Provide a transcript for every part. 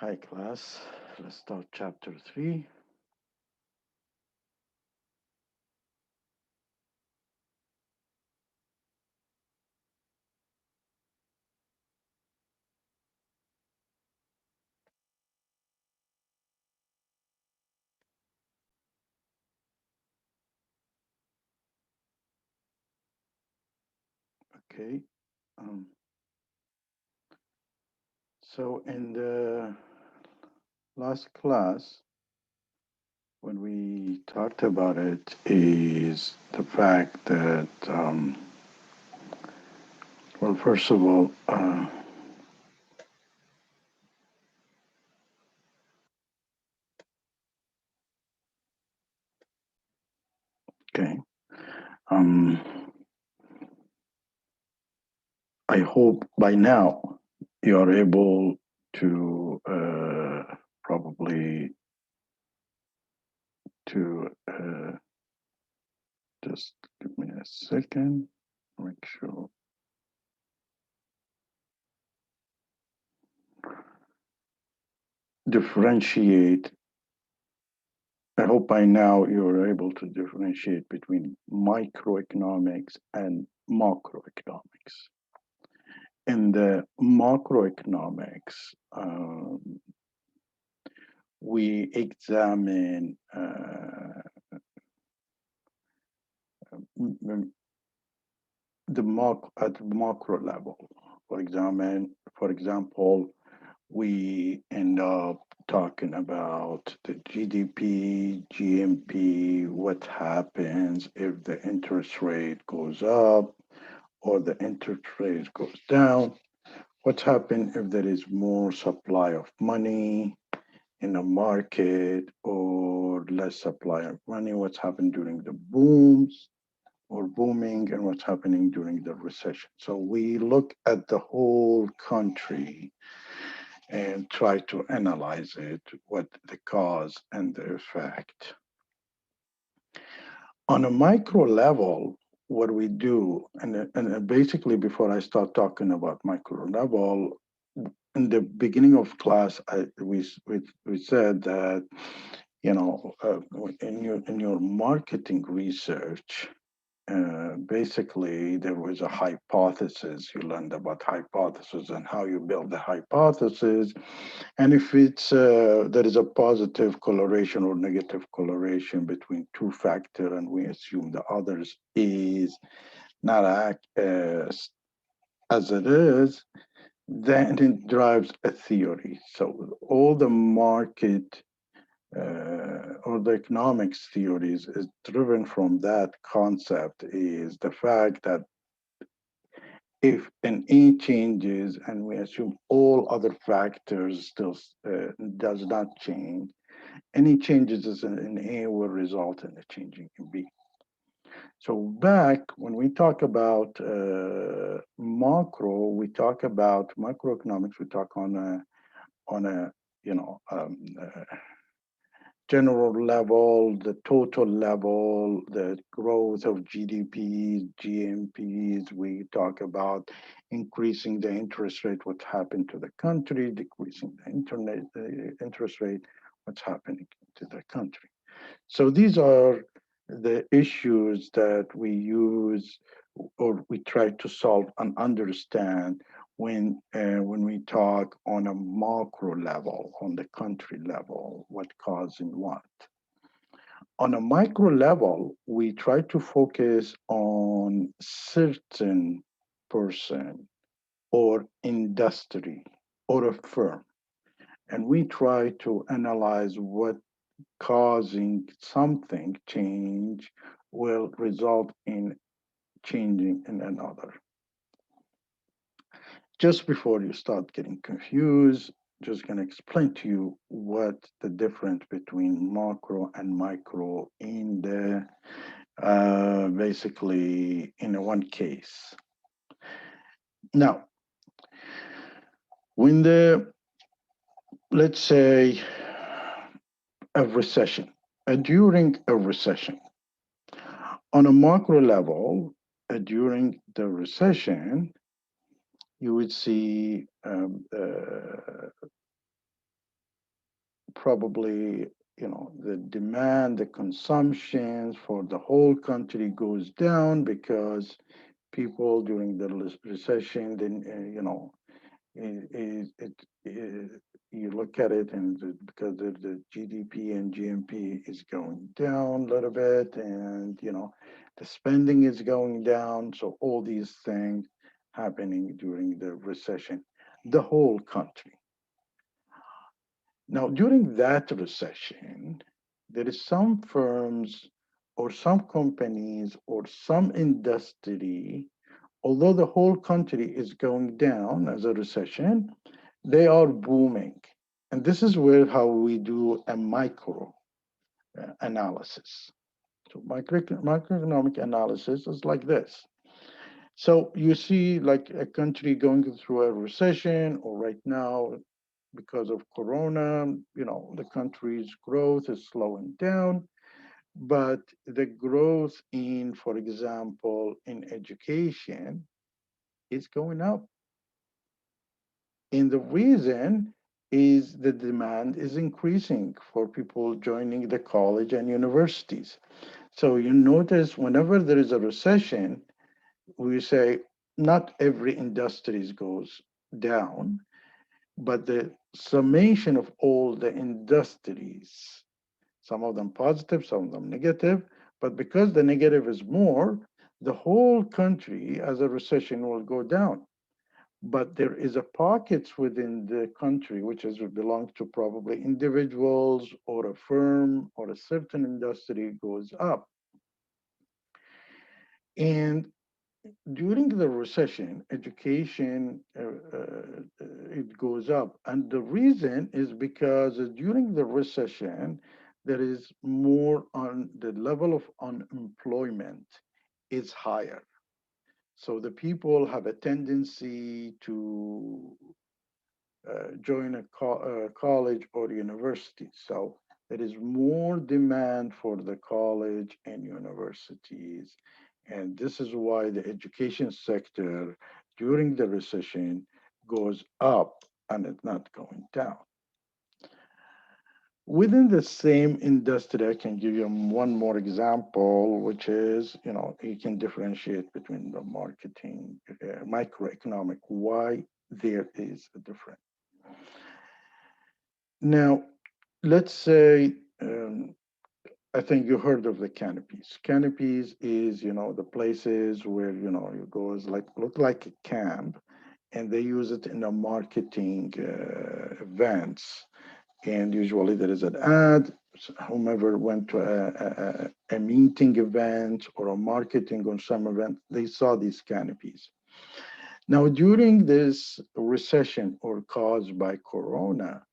Hi class, let's start chapter 3. Okay, um, so in the last class, when we talked about it, is the fact that, well, first of all, okay, um, I hope by now you are able to probably to just give me a second, make sure. Differentiate. I hope by now you're able to differentiate between microeconomics and macroeconomics. In the macroeconomics, we examine at the macro level. For example, we end up talking about the GDP, GMP, what happens if the interest rate goes up or the interest rate goes down, what happens if there is more supply of money in a market or less supply of money, what's happened during the booms or booming and what's happening during the recession. So we look at the whole country and try to analyze it, what the cause and the effect. On a micro level, what we do, and basically before I start talking about micro level, in the beginning of class, we said that in your marketing research, basically there was a hypothesis. You learned about hypothesis and how you build the hypothesis, and if it's there is a positive correlation or negative correlation between two factors, and we assume the others is not as it is, then it drives a theory. So all the market or the economics theories is driven from that concept, is the fact that if an A changes and we assume all other factors still does not change, any changes in A will result in a changing in B. So back when we talk about macro, we talk about microeconomics. We talk on a you know general level, the total level, the growth of GDPs, GMPs. We talk about increasing the interest rate, what happened to the country, decreasing the interest rate, what's happening to the country. So these are the issues that we use or we try to solve and understand when we talk on a macro level, on the country level, what causing what. On a micro level, we try to focus on certain person or industry or a firm, and we try to analyze what causing something change will result in changing in another. Just before you start getting confused, just going to explain to you what the difference between macro and micro in the basically in one case. Now, when let's say a recession, during a recession, on a macro level, during the recession, you would see probably, the demand, the consumptions for the whole country goes down because people during the recession, then, it, you look at it and because the GDP and GNP is going down a little bit, and the spending is going down. So all these things happening during the recession, the whole country. Now, during that recession, there is some firms or some companies or some industry, although the whole country is going down as a recession, they are booming. And this is where how we do a micro analysis. So microeconomic analysis is like this. So you see like a country going through a recession, or right now because of corona, the country's growth is slowing down, but the growth in, for example, in education is going up. And the reason is the demand is increasing for people joining the college and universities. So you notice whenever there is a recession, we say not every industry goes down, but the summation of all the industries, some of them positive, some of them negative, but because the negative is more, the whole country as a recession will go down. But there is a pockets within the country which is belongs to probably individuals or a firm or a certain industry goes up. And during the recession, education it goes up, and the reason is because during the recession, there is more on the level of unemployment is higher. So the people have a tendency to join a college or university. So there is more demand for the college and universities. And this is why the education sector during the recession goes up and it's not going down. Within the same industry, I can give you one more example, which is, you can differentiate between the marketing, microeconomic, why there is a difference. Now, let's say, I think you heard of the canopies. Canopies is, the places where, you go is like, look like a camp, and they use it in a marketing events. And usually there is an ad. Whomever went to a meeting event or a marketing or some event, they saw these canopies. Now, during this recession or caused by Corona,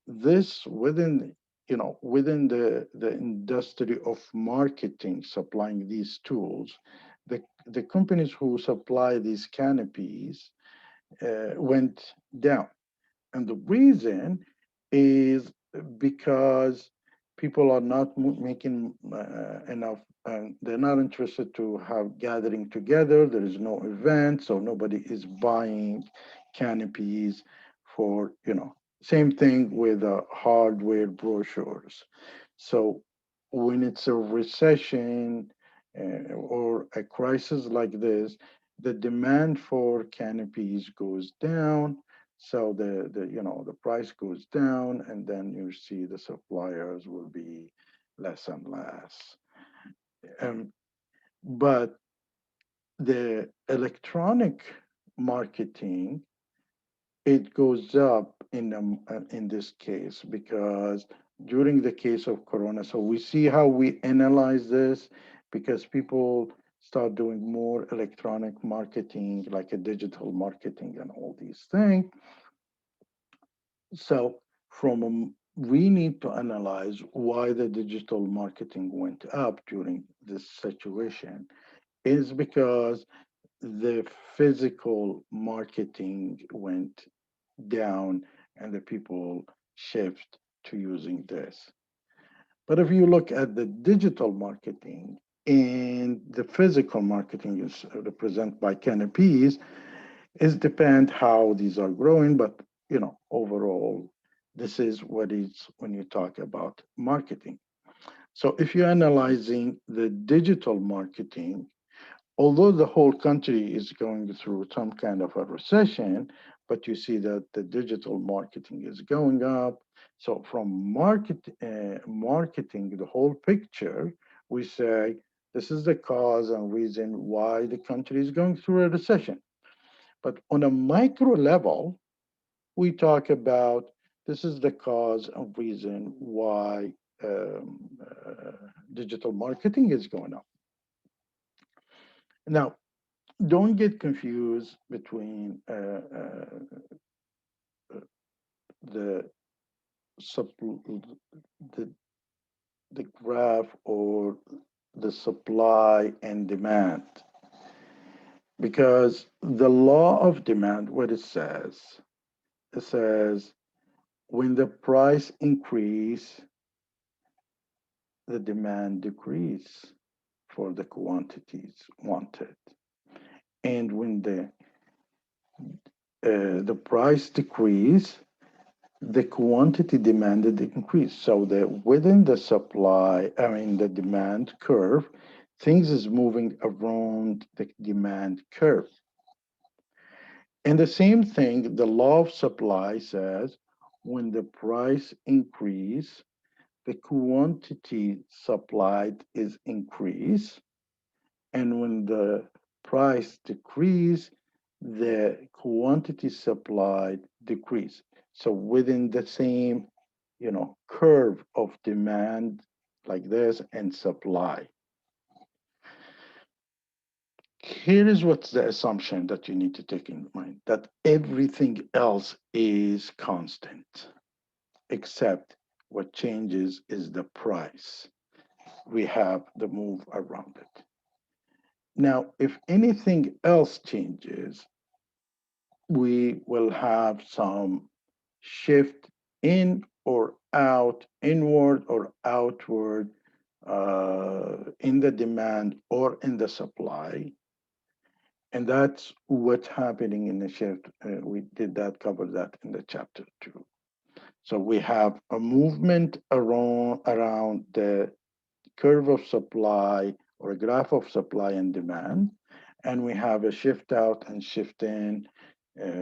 this within the industry of marketing supplying these tools, the companies who supply these canopies went down, and the reason is because people are not making enough, and they're not interested to have gathering together. There is no event, so nobody is buying canopies for, same thing with hardware brochures. So when it's a recession or a crisis like this, the demand for canopies goes down, so the price goes down, and then you see the suppliers will be less and less. Um, but the electronic marketing, it goes up in this case because during the case of Corona, so we see how we analyze this because people start doing more electronic marketing, like a digital marketing and all these things. So we need to analyze why the digital marketing went up during this situation is because the physical marketing went down and the people shift to using this. But if you look at the digital marketing and the physical marketing is represented by canopies, it depends how these are growing, but overall This is what is when you talk about marketing. So if you're analyzing the digital marketing, although the whole country is going through some kind of a recession, but you see that the digital marketing is going up. So from marketing the whole picture, we say this is the cause and reason why the country is going through a recession. But on a micro level, we talk about this is the cause and reason why digital marketing is going up. Now, don't get confused between the the the graph or the supply and demand, because the law of demand, what it says when the price increase, the demand decrease for the quantities wanted, and when the price decrease, the quantity demanded increase. So that within the supply, I mean the demand curve, things is moving around the demand curve. And the same thing, the law of supply says when the price increase, the quantity supplied is increased. And when the price decrease, the quantity supplied decrease. So within the same, curve of demand like this and supply. Here is what's the assumption that you need to take in mind, that everything else is constant, except what changes is the price. We have the move around it. Now, if anything else changes, we will have some shift in or out, inward or outward, in the demand or in the supply. And that's what's happening in the shift. We did that, cover that in the chapter 2. So we have a movement around the curve of supply or a graph of supply and demand, and we have a shift out and shift in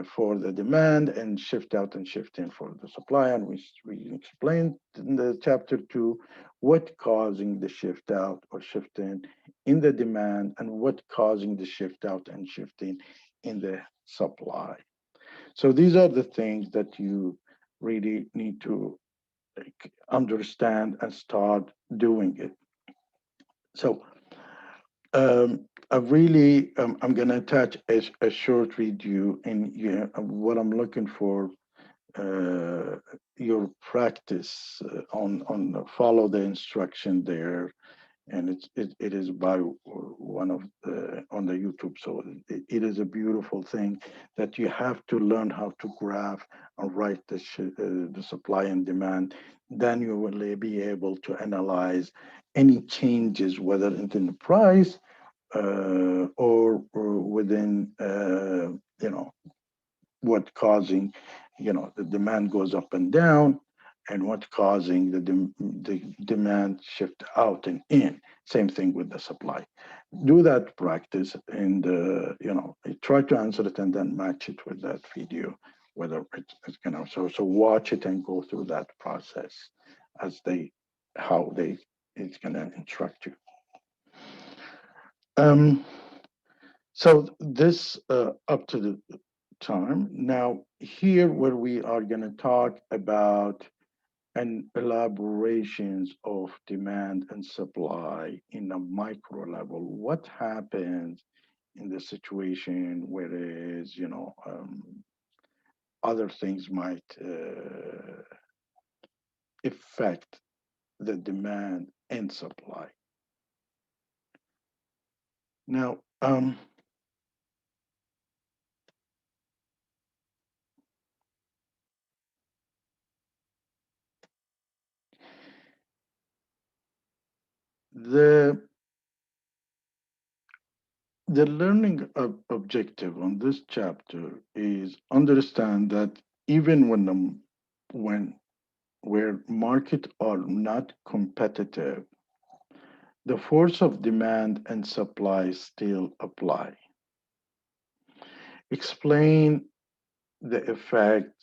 for the demand, and shift out and shift in for the supply. And we explained in the chapter 2 what causing the shift out or shift in the demand, and what causing the shift out and shift in the supply. So these are the things that you really need to understand and start doing it. So I really, I'm going to attach a short video, and what I'm looking for your practice on follow the instruction there, and it is by one of the on the YouTube. So it is a beautiful thing that you have to learn how to graph and write the supply and demand. Then you will be able to analyze any changes, whether it's in the price or within what causing the demand goes up and down, and what causing the demand shift out and in. Same thing with the supply. Do that practice, and try to answer it and then match it with that video, whether it's so watch it and go through that process as how they it's gonna instruct you. um so this up to the time. Now, here where we are going to talk about an elaborations of demand and supply in a micro level. What happens in the situation where is, other things might affect the demand and supply. Now, the The learning objective on this chapter is understand that even when where markets are not competitive, the force of demand and supply still apply. Explain the effect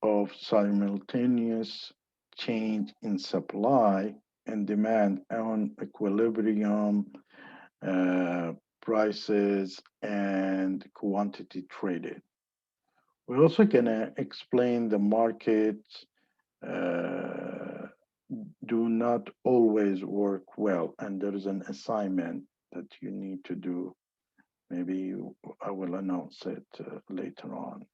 of simultaneous change in supply and demand on equilibrium, uh, prices, and quantity traded. We're also going to explain the markets uh, do not always work well, and there is an assignment that you need to do. Maybe I will announce it later on.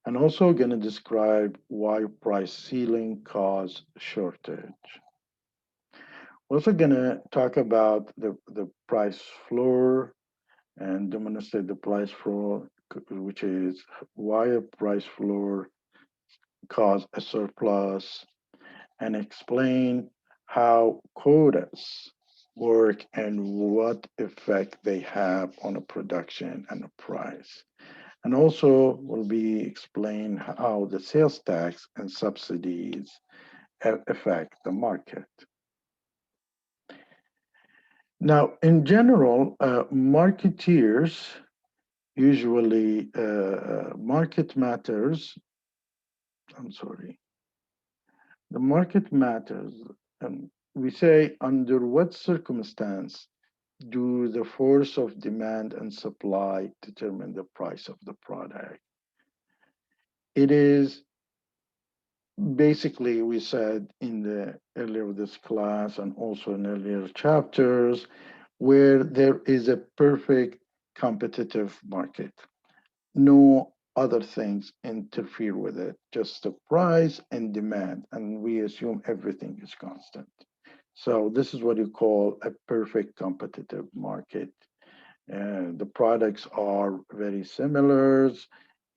And also going to describe why price ceiling cause shortage. We're also going to talk about the price floor and demonstrate the price floor, which is why a price floor cause a surplus, and explain how quotas work and what effect they have on a production and a price. And also will be explain how the sales tax and subsidies affect the market. Now, in general, marketeers usually market matters. I'm sorry, the market matters. We say under what circumstance do the force of demand and supply determine the price of the product? It is basically, we said in the earlier of this class and also in earlier chapters, where there is a perfect competitive market. No other things interfere with it, just the price and demand. And we assume everything is constant. So this is what you call a perfect competitive market. The products are very similar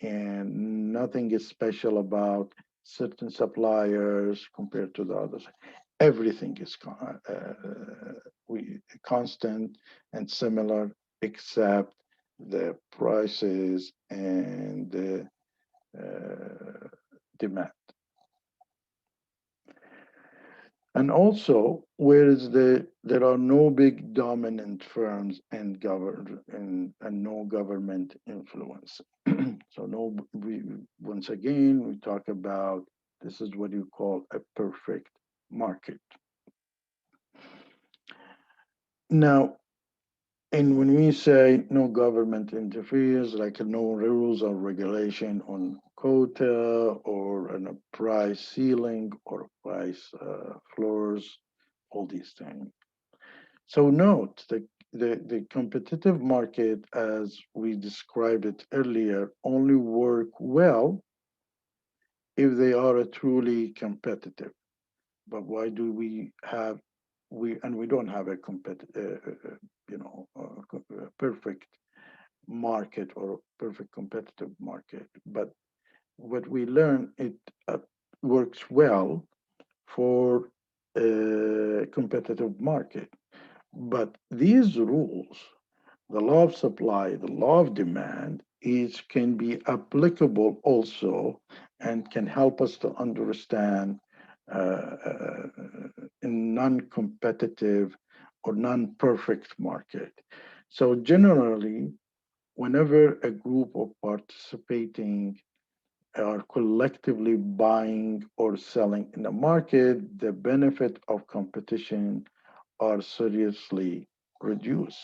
and nothing is special about certain suppliers compared to the others. Everything is constant and similar except the prices and the demand. And also, whereas there are no big dominant firms and no government influence. So no, once again, we talk about this is what you call a perfect market. Now, and when we say no government interferes, like no rules or regulation on quota or on a price ceiling or price floors, all these things. So note the competitive market, as we described it earlier, only work well if they are a truly competitive. But why do we have we don't have a perfect market or perfect competitive market. But what we learn, it works well for a competitive market. But these rules, the law of supply, the law of demand, is can be applicable also and can help us to understand in non-competitive or non-perfect market. So generally, whenever a group of participating are collectively buying or selling in the market, the benefit of competition are seriously reduced.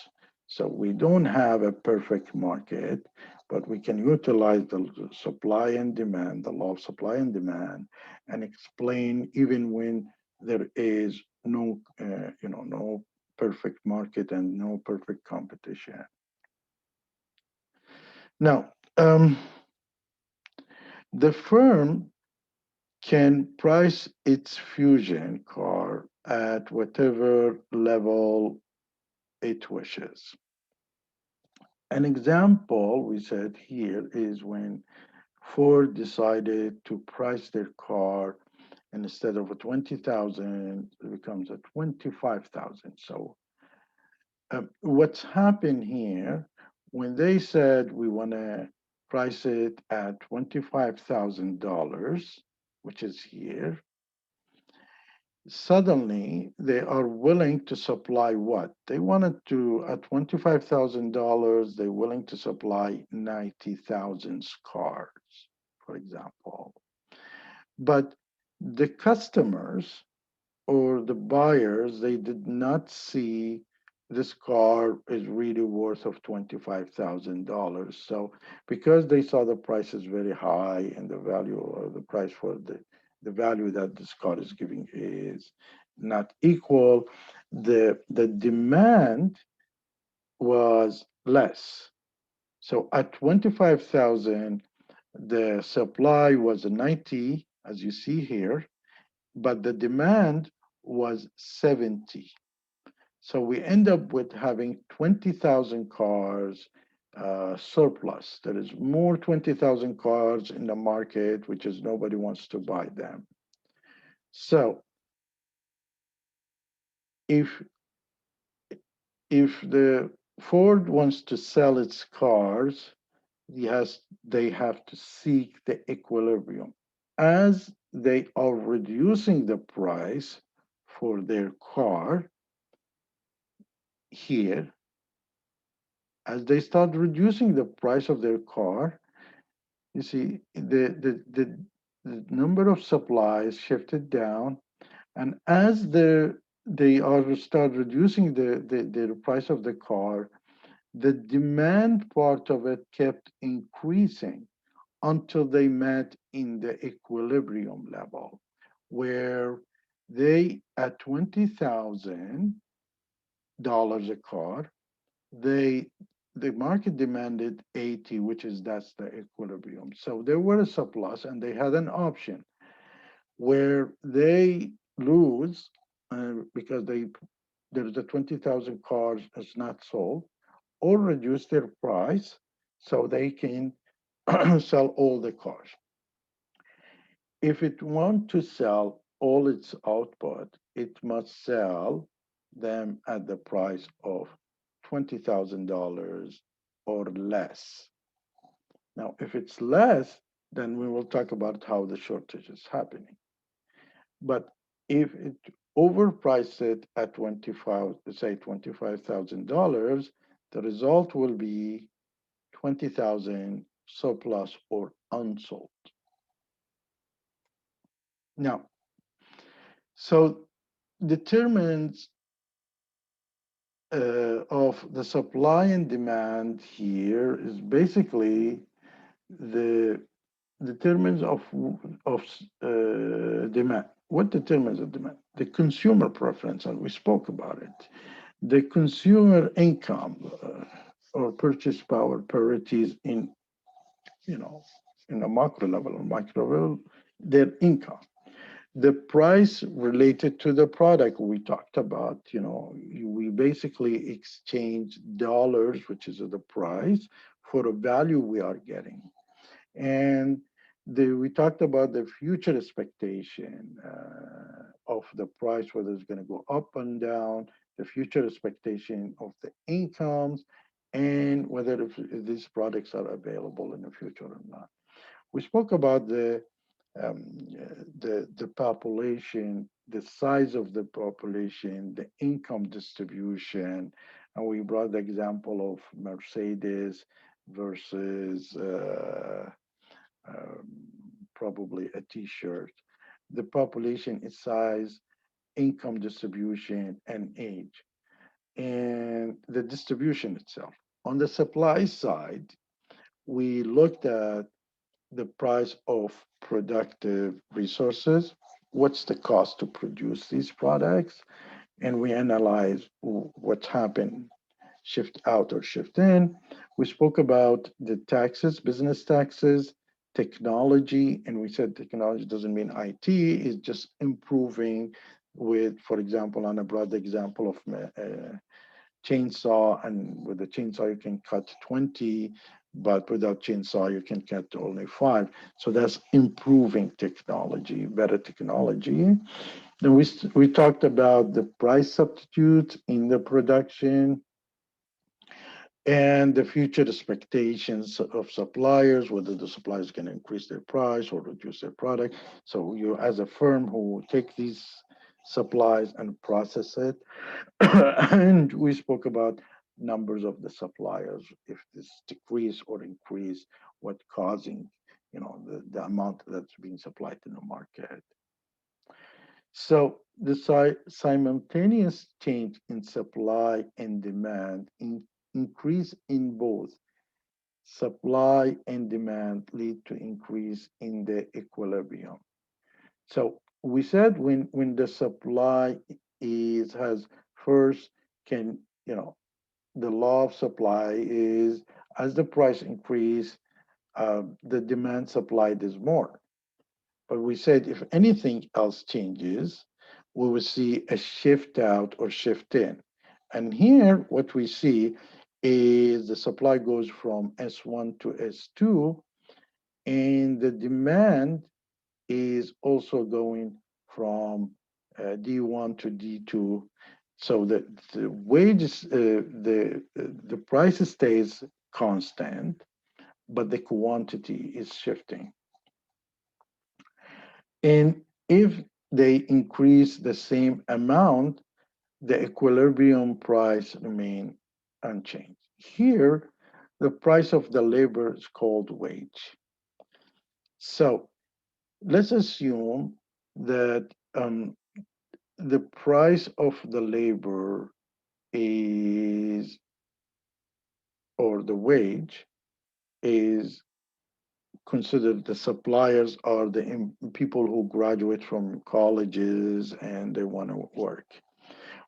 So we don't have a perfect market, but we can utilize the supply and demand, the law of supply and demand, and explain even when there is no perfect market and no perfect competition. Now, the firm can price its fusion car at whatever level it wishes. An example we said here is when Ford decided to price their car and instead of a 20,000, it becomes a 25,000. So what's happened here, when they said we want to price it at $25,000, which is here, suddenly they are willing to supply what? They wanted to, at $25,000, they're willing to supply 90,000 cars, for example. But the customers or the buyers, they did not see this car is really worth of $25,000. So because they saw the price is very high and the value or the price for the value that this car is giving is not equal, the demand was less. So at 25,000, the supply was 90, as you see here, but the demand was 70. So we end up with having 20,000 cars surplus. There is more 20,000 cars in the market, which is nobody wants to buy them. So if if the Ford wants to sell its cars, they have to seek the equilibrium. As they are reducing the price for their car here, as they start reducing the price of their car, you see the number of supplies shifted down, and as they are start reducing the price of the car, the demand part of it kept increasing until they met in the equilibrium level, where they at $20,000 a car, they the market demanded 80, which is that's the equilibrium. So there were a surplus and they had an option where they lose because there's a 20,000 cars is not sold, or reduce their price so they can sell all the cars. If it want to sell all its output, it must sell them at the price of $20,000 or less. Now, if it's less, then we will talk about how the shortage is happening. But if it overprice it at 25, say $25,000, the result will be 20,000 surplus or unsold. Now, so determines of the supply and demand here is basically the determines of demand. What determines the demand? The consumer preference, and we spoke about it. The consumer income or purchase power parities in in a macro level or micro level, their income. The price related to the product we talked about, we basically exchange dollars, which is the price, for the value we are getting. And we talked about the future expectation of the price, whether it's going to go up and down, the future expectation of the incomes, and whether if these products are available in the future or not. We spoke about the population, the size of the population, the income distribution, and we brought the example of Mercedes versus um, probably a T-shirt. The population is size, income distribution, and age, and the distribution itself. On the supply side, we looked at the price of productive resources, what's the cost to produce these products, and we analyze what's happened, shift out or shift in. We spoke about the taxes, business taxes, technology, and we said technology doesn't mean IT, it's just improving with, for example, on a broad example of chainsaw, and with the chainsaw you can cut 20, but without chainsaw you can cut only 5. So that's improving technology, better technology. Then we talked about the price substitute in the production and the future expectations of suppliers, whether the suppliers can increase their price or reduce their product. So you, as a firm who take these supplies and process it. And we spoke about numbers of the suppliers, if this decrease or increase, what causing, the amount that's being supplied in the market. So the simultaneous change in supply and demand increase in both supply and demand lead to increase in the equilibrium. So we said when the supply is has first can, the law of supply is as the price increase, the demand supplied is more. But we said if anything else changes, we will see a shift out or shift in. And here, what we see is the supply goes from S1 to S2, and the demand is also going from D1 to D2. So the wages, the price stays constant, but the quantity is shifting. And if they increase the same amount, the equilibrium price remain unchanged. Here, the price of the labor is called wage. So let's assume that the price of the labor is, or the wage is considered, the suppliers are the people who graduate from colleges and they want to work.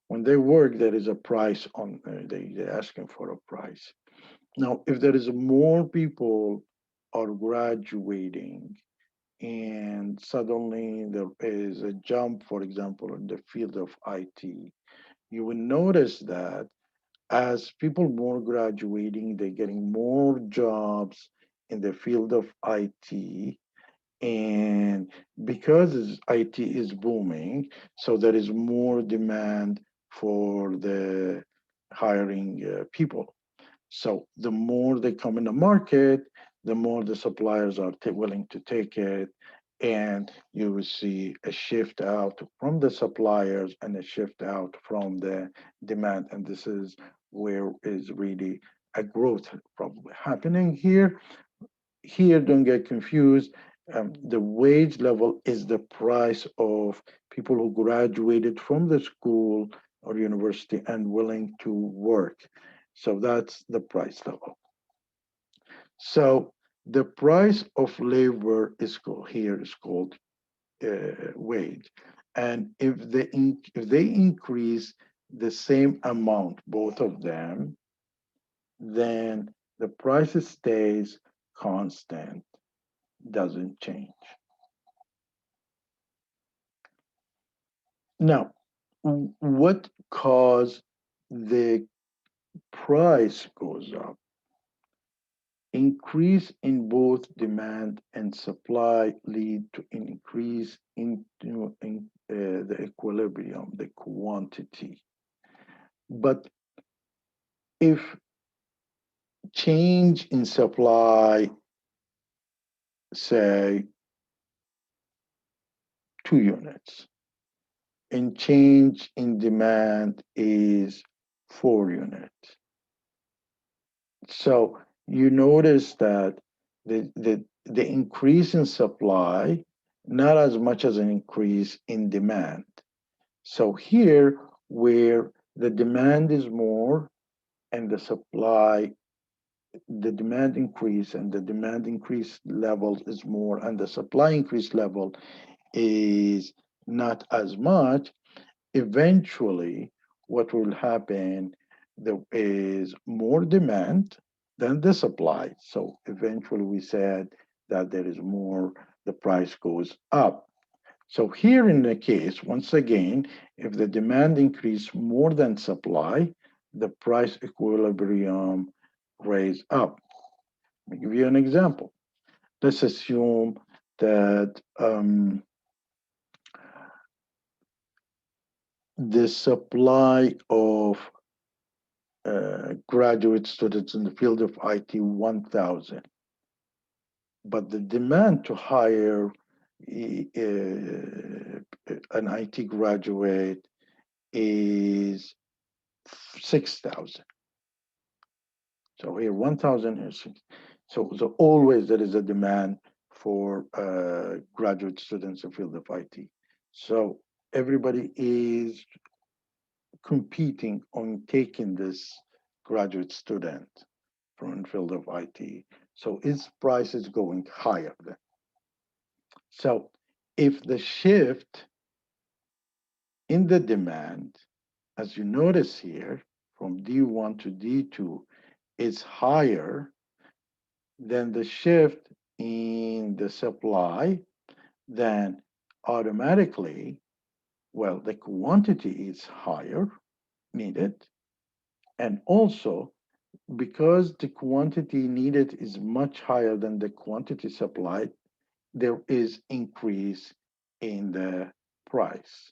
When they work, there is a price on, they're asking for a price. Now, if there is more people are graduating and suddenly there is a jump, for example, in the field of IT, you will notice that as people more graduating, they're getting more jobs in the field of IT. And because IT is booming, so there is more demand for the hiring people. So the more they come in the market, the more the suppliers are willing to take it. And you will see a shift out from the suppliers and a shift out from the demand. And this is where is really a growth probably happening here. Here, don't get confused. The wage level is the price of people who graduated from the school or university and willing to work. So that's the price level. So the price of labor is called here is called wage, and if they increase the same amount, both of them, then the price stays constant, doesn't change. Now, what cause the price goes up? Increase in both demand and supply lead to an increase in the equilibrium, the quantity. But if change in supply, say 2 units, and change in demand is 4 units. So you notice that the increase in supply, not as much as an increase in demand. So here, where the demand is more and the supply, the demand increase and the demand increase level is more and the supply increase level is not as much, eventually what will happen, there is more demand than the supply. So eventually we said that there is more, the price goes up. So here in the case, once again, if the demand increase more than supply, the price equilibrium raise up. Let me give you an example. Let's assume that the supply of graduate students in the field of IT 1,000, but the demand to hire an IT graduate is 6,000. So here 1,000 is 6. So always there is a demand for graduate students in the field of IT. So everybody is competing on taking this graduate student from the field of IT. So its price is going higher then. So if the shift in the demand, as you notice here, from D1 to D2 is higher than the shift in the supply, then automatically, well, the quantity is higher needed. And also, because the quantity needed is much higher than the quantity supplied, there is increase in the price.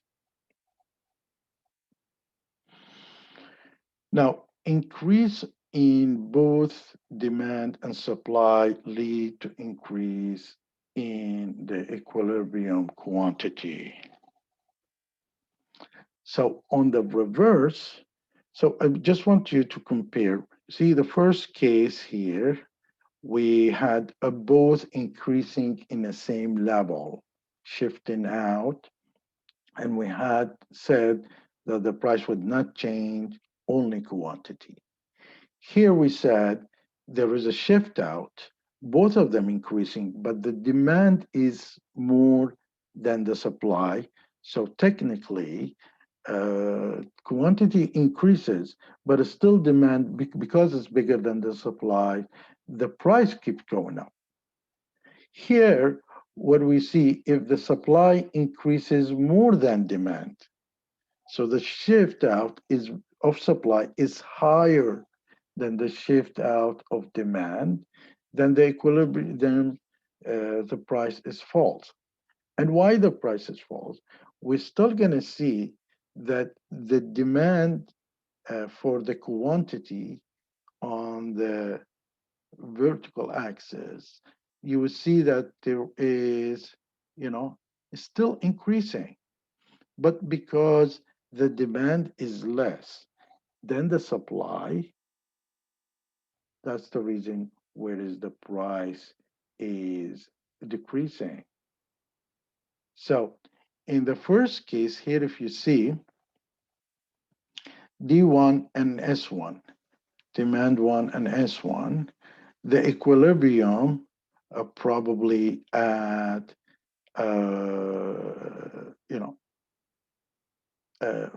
Now, increase in both demand and supply lead to increase in the equilibrium quantity. So on the reverse, so I just want you to compare. See the first case here, we had both increasing in the same level, shifting out, and we had said that the price would not change, only quantity. Here we said there is a shift out, both of them increasing, but the demand is more than the supply. So technically, quantity increases, but it's still demand because it's bigger than the supply, the price keeps going up. Here, what we see, if the supply increases more than demand, so the shift out is of supply is higher than the shift out of demand, then the equilibrium, then the price is false. And why the price is false? We're still going to see that the demand for the quantity on the vertical axis, you will see that there is, it's still increasing. But because the demand is less than the supply, that's the reason whereas the price is decreasing. So in the first case here, if you see D1 and S1, demand 1 and S1, the equilibrium are probably at, you know, uh,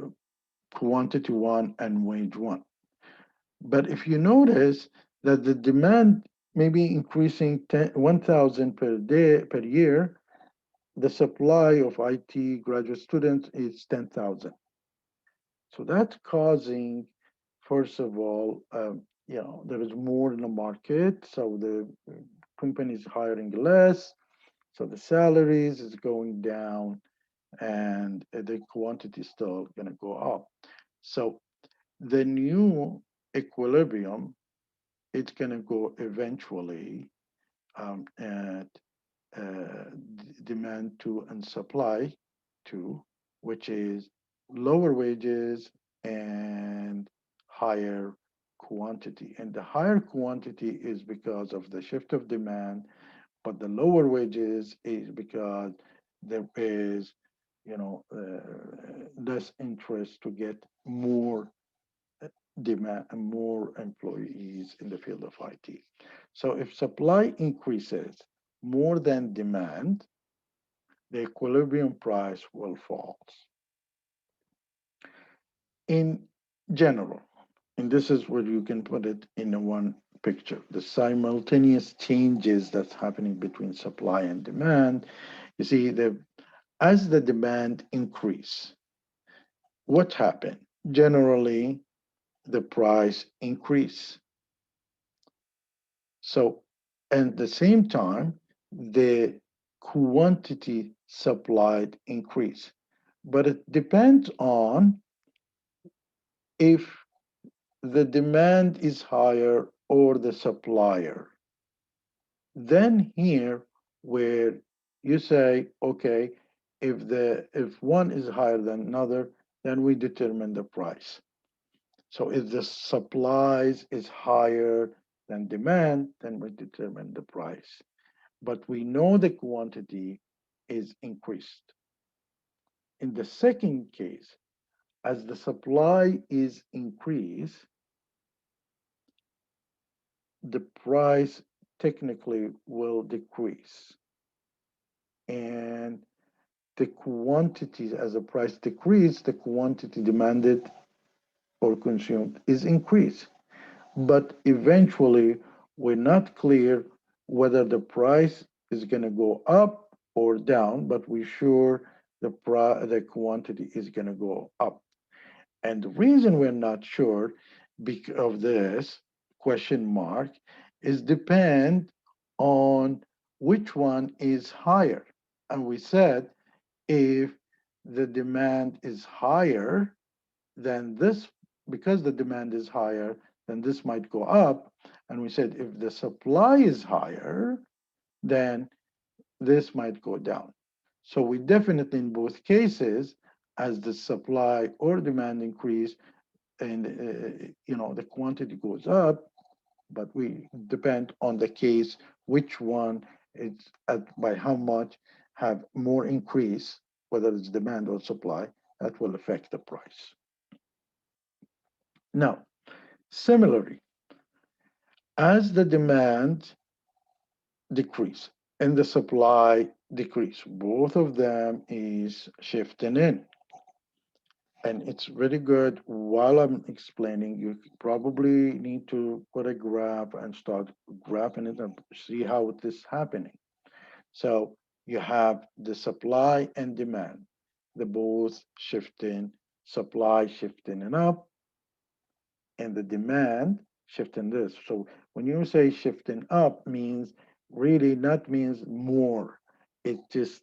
quantity 1 and wage 1. But if you notice that the demand may be increasing 1,000 per day per year, the supply of IT graduate students is 10,000. So that's causing, first of all, there is more in the market, so the company is hiring less, so the salaries is going down, and the quantity is still going to go up. So the new equilibrium, it's going to go eventually at demand 2 and supply 2, which is lower wages and higher quantity. And the higher quantity is because of the shift of demand, but the lower wages is because there is, less interest to get more demand and more employees in the field of IT. So if supply increases more than demand, the equilibrium price will fall. In general, and this is where you can put it in one picture, the simultaneous changes that's happening between supply and demand. You see, as the demand increase, what happened? Generally, the price increase. So at the same time, the quantity supplied increase. But it depends on if the demand is higher or the supplier. Then here, where you say, okay, if one is higher than another, then we determine the price. So if the supplies is higher than demand, then we determine the price. But we know the quantity is increased. In the second case, as the supply is increased, the price technically will decrease. And the quantity, as the price decrease, the quantity demanded or consumed is increased. But eventually, we're not clear whether the price is going to go up or down, but we're sure the quantity is going to go up. And the reason we're not sure because of this question mark is depend on which one is higher. And we said if the demand is higher, then this, because the demand is higher, then this might go up. And we said if the supply is higher, then this might go down. So we definitely, in both cases, as the supply or demand increase, and the quantity goes up, but we depend on the case which one is by how much have more increase, whether it's demand or supply, that will affect the price. Now, similarly, as the demand decrease and the supply decrease, both of them is shifting in. And it's really good. While I'm explaining, you probably need to put a graph and start graphing it and see how it is happening. So you have the supply and demand, the both shifting, supply shifting and up, and the demand shifting this. So when you say shifting up means really not means more, it's just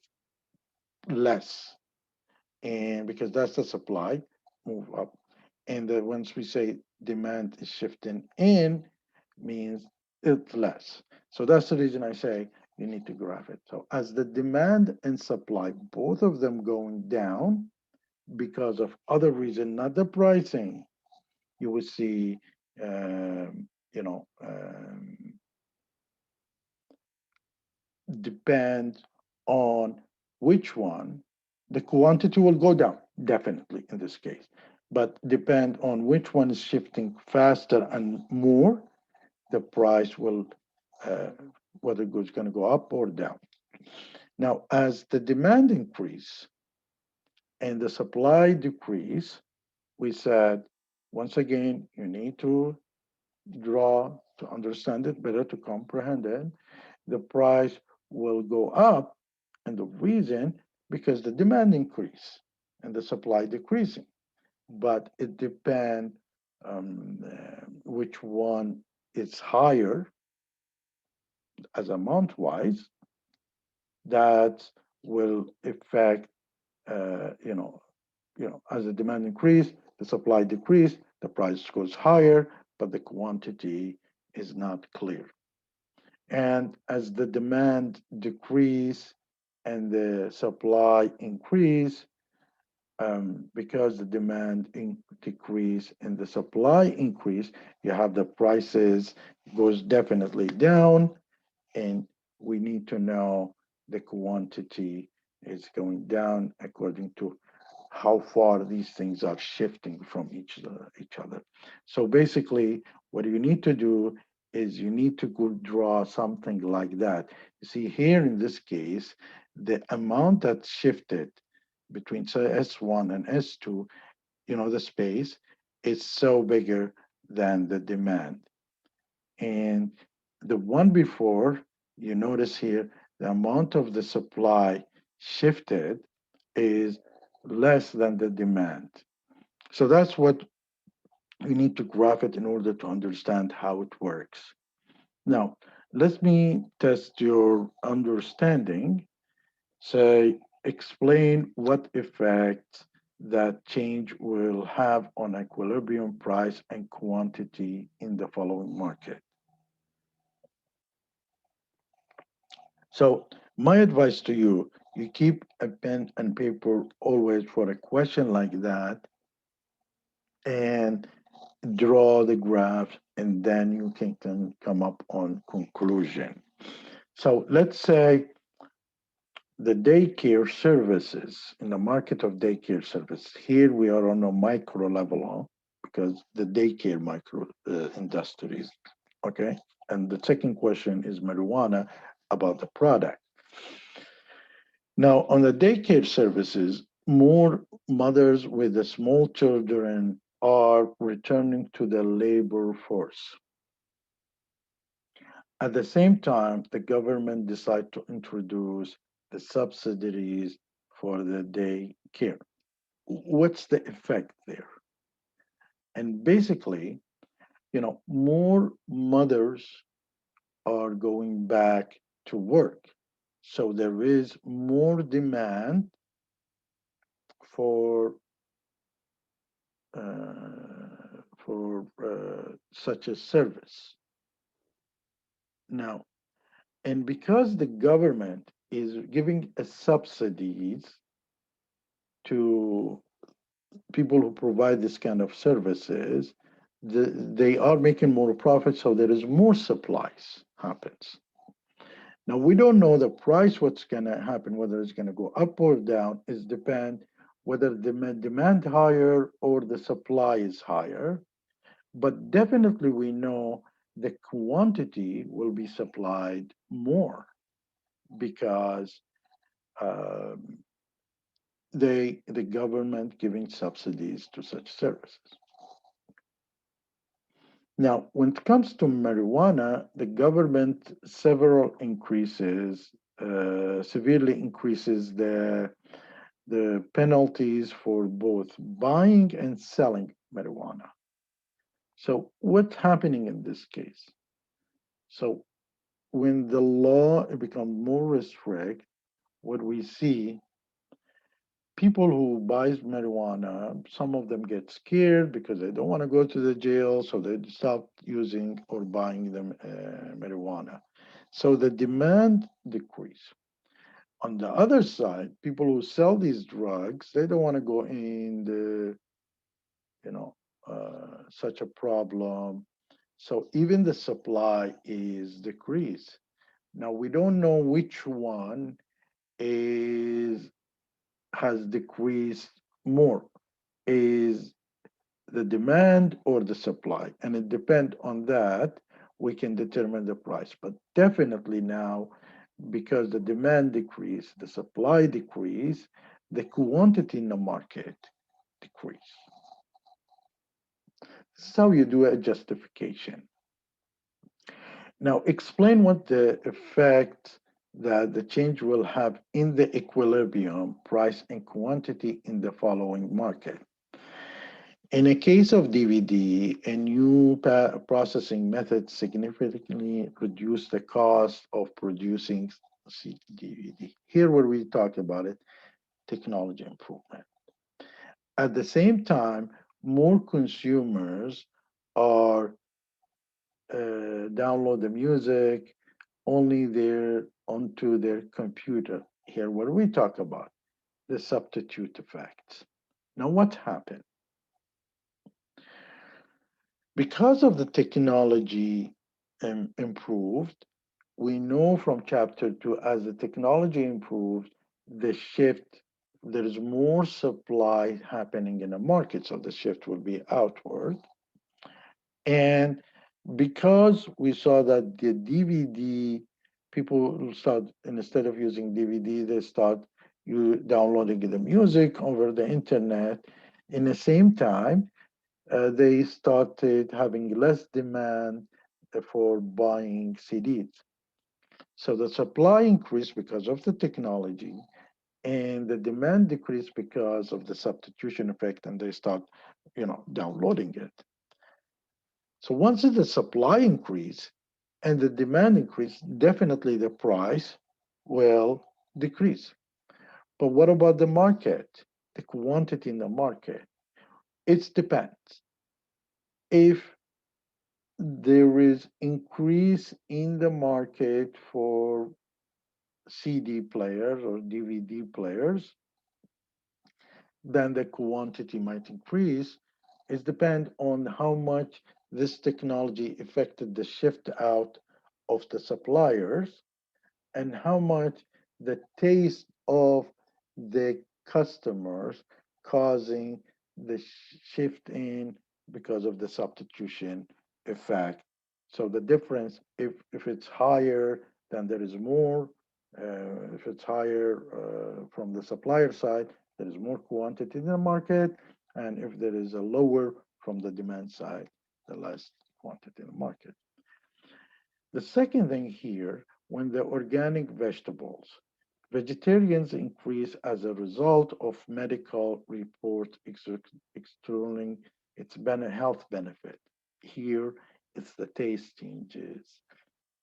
less. And because that's the supply, move up. And once we say demand is shifting in, means it's less. So that's the reason I say you need to graph it. So as the demand and supply, both of them going down because of other reason, not the pricing, you will see, um, you know, um, depend on which one, the quantity will go down, definitely in this case, but depend on which one is shifting faster and more, the price will, uh, whether it's going to go up or down. Now, as the demand increase and the supply decrease, we said, once again, you need to draw to understand it better, to comprehend it. The price will go up, and the reason because the demand increase and the supply decreasing. But it depends which one is higher as amount wise. That will affect, as the demand increase, the supply decrease, the price goes higher, but the quantity is not clear. And as the demand decrease and the supply increase, because the demand decrease and the supply increase, you have the prices goes definitely down, and we need to know the quantity is going down according to how far these things are shifting from each other. So basically, what you need to do is you need to go draw something like that. You see here in this case, the amount that shifted between say S1 and S2, the space is so bigger than the demand. And the one before, you notice here, the amount of the supply shifted is less than the demand. So that's what you need to graph it in order to understand how it works. Now, let me test your understanding. Say, explain what effect that change will have on equilibrium price and quantity in the following market. So my advice to you, You keep a pen and paper always for a question like that and draw the graph, and then you can come up on conclusion. So let's say the daycare services, in the market of daycare service. Here we are on a micro level, because the daycare micro industries, okay? And the second question is marijuana, about the product. Now, on the daycare services, more mothers with the small children are returning to the labor force. At the same time, the government decided to introduce the subsidies for the daycare. What's the effect there? And basically, more mothers are going back to work. So there is more demand for such a service. Now, and because the government is giving a subsidies to people who provide this kind of services, they are making more profit, so there is more supplies happens. Now we don't know the price, what's going to happen, whether it's going to go up or down, is depend whether the demand higher or the supply is higher. But definitely we know the quantity will be supplied more because um, the government giving subsidies to such services. Now, when it comes to marijuana, the government severely increases the penalties for both buying and selling marijuana. So, what's happening in this case? So, when the law becomes more restrict, what we see, people who buys marijuana, some of them get scared because they don't want to go to the jail, so they stop using or buying them marijuana. So the demand decrease. On the other side, people who sell these drugs, they don't want to go in you know, such a problem. So even the supply is decreased. Now we don't know which one is has decreased more, is the demand or the supply, and it depends on that we can determine the price. But definitely now, because the demand decrease, the supply decrease, the quantity in the market decrease. This is how you do a justification. Now explain what the effect that the change will have in the equilibrium price and quantity in the following market. In a case of DVD, a new processing method significantly reduced the cost of producing DVD. Here, where we talk about it, technology improvement. At the same time, more consumers are download the music only there onto their computer. Here, where we talk about the substitute effects. Now, what happened? Because of the technology improved, we know from chapter 2, as the technology improved, the shift, there is more supply happening in the market, so the shift will be outward. And because we saw that the DVD, people start, instead of using DVD, they start you downloading the music over the internet. In the same time, they started having less demand for buying CDs. So the supply increased because of the technology, and the demand decreased because of the substitution effect, and they start, downloading it. So once the supply increase and the demand increase, definitely the price will decrease. But what about the market? The quantity in the market? It depends. If there is increase in the market for CD players or DVD players, then the quantity might increase. It depends on how much this technology affected the shift out of the suppliers and how much the taste of the customers causing the shift in because of the substitution effect. So the difference, if it's higher, then there is more. If it's higher from the supplier side, there is more quantity in the market. And if there is a lower from the demand side, the less quantity in the market. The second thing here, when the organic vegetables, vegetarians increase as a result of medical reports extolling its health benefit. Here, it's the taste changes.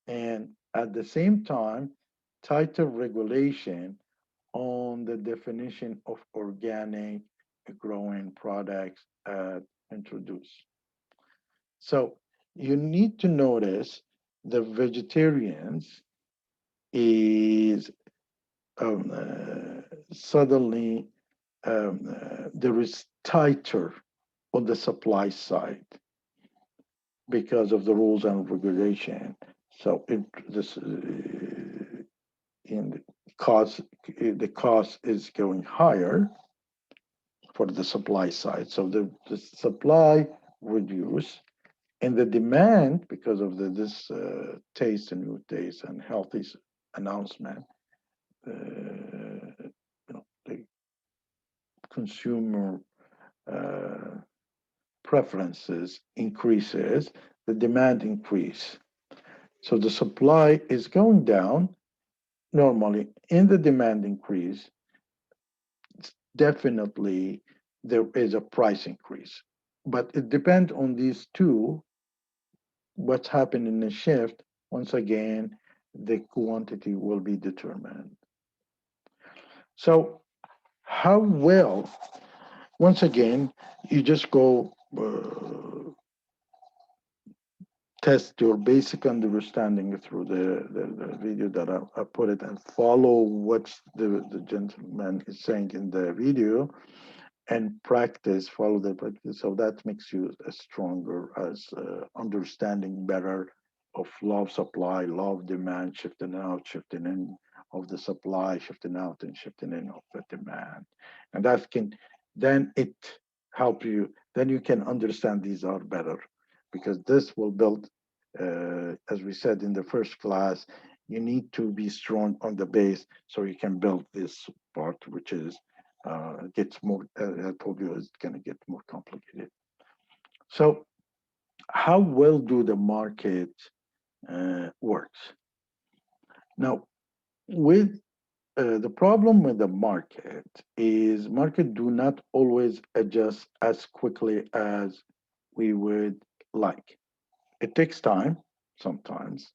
And at the same time, tighter regulation on the definition of organic growing products introduced. So you need to notice the vegetarians is suddenly there is tighter on the supply side because of the rules and regulation. So it this in cost the cost is going higher for the supply side. So the supply reduce and the demand because of this taste and new taste and healthy announcement, the consumer uh, preferences increases, the demand increase. So the supply is going down normally. In the demand increase, definitely there is a price increase. But it depends on these two, what's happened in the shift. Once again, the quantity will be determined. So how well, once again, you just go test your basic understanding through the video that I put it and follow what the gentleman is saying in the video and practice, follow the practice. So that makes you stronger as understanding better of law of supply, law of demand, shifting out, shifting in of the supply, shifting out and shifting in of the demand. And that can, then it help you, then you can understand these are better because this will build, as we said in the first class, you need to be strong on the base so you can build this part, which is gets more, I told you, it's going to get more complicated. So how well do the market works? Now, with the problem with the market is market do not always adjust as quickly as we would like. It takes time sometimes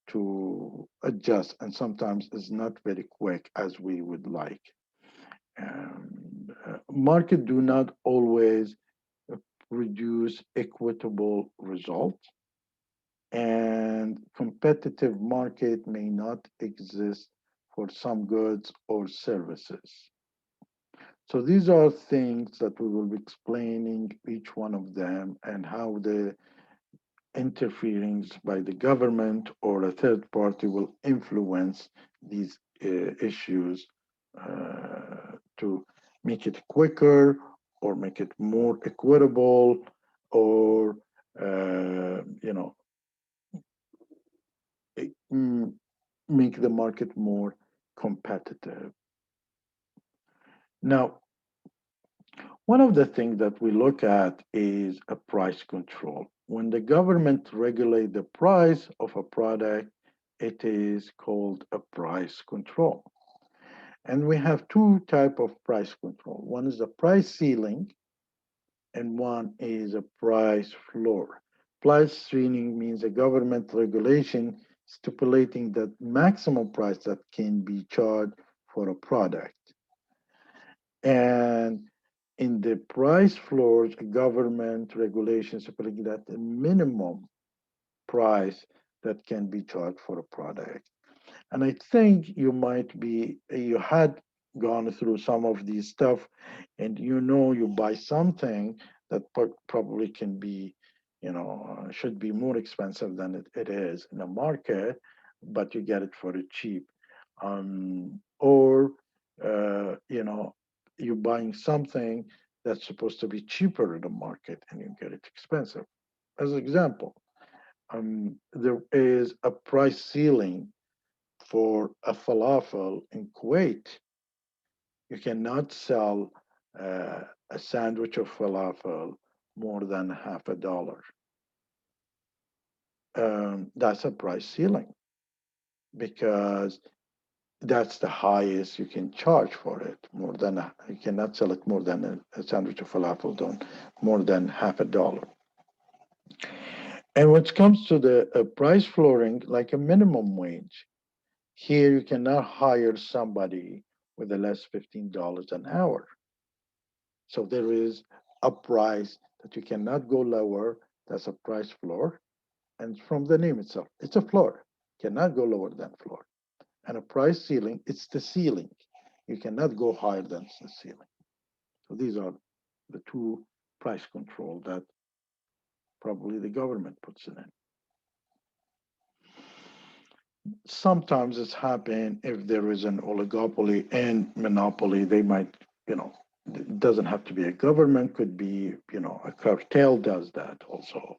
to adjust, and sometimes it's not very quick as we would like. Market do not always produce equitable results, and competitive market may not exist for some goods or services. So these are things that we will be explaining each one of them and how the interference by the government or a third party will influence these issues to make it quicker or make it more equitable or you know make the market more competitive. Now, one of the things that we look at is a price control. When the government regulates the price of a product, it is called a price control. And we have two type of price control. One is the price ceiling and one is a price floor. Price ceiling means a government regulation stipulating the maximum price that can be charged for a product. And in the price floors, government regulations stipulating that the minimum price that can be charged for a product. And I think you had gone through some of these stuff, and you buy something that probably can be, should be more expensive than it is in the market, but you get it for it cheap. Or, you're buying something that's supposed to be cheaper in the market and you get it expensive. As an example, there is a price ceiling for a falafel in Kuwait. You cannot sell a sandwich of falafel more than half a dollar. That's a price ceiling because that's the highest you can charge for it. You cannot sell it more than a sandwich of falafel, don't more than half a dollar. And when it comes to the price flooring, like a minimum wage, here you cannot hire somebody with a less $15 an hour. So there is a price that you cannot go lower. That's a price floor. And from the name itself, it's a floor. Cannot go lower than floor. And a price ceiling, it's the ceiling. You cannot go higher than the ceiling. So these are the two price control that probably the government puts it in. Sometimes it's happened if there is an oligopoly and monopoly, they might, it doesn't have to be a government, could be, a cartel does that also.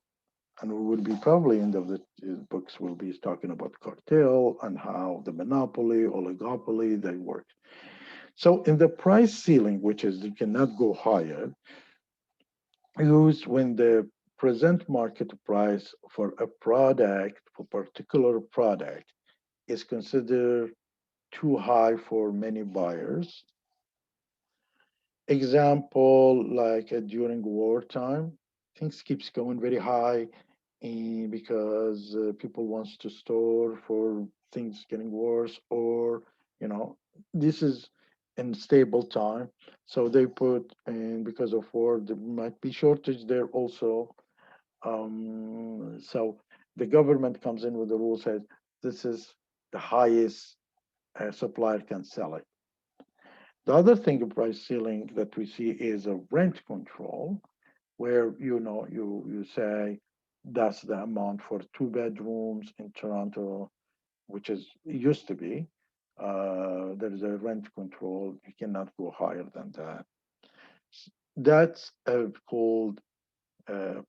And we will be probably end of the books will be talking about cartel and how the monopoly, oligopoly, they work. So in the price ceiling, which is you cannot go higher, used when the present market price for a product, for particular product, is considered too high for many buyers. Example, like during wartime, things keeps going very high because people wants to store for things getting worse, or you know this is in stable time, so they put in because of war there might be shortage there also. So the government comes in with the rule, says this is the highest supplier can sell it. The other thing, of price ceiling that we see is a rent control, where you say that's the amount for 2 bedrooms in Toronto, which is used to be. There is a rent control; you cannot go higher than that. That's called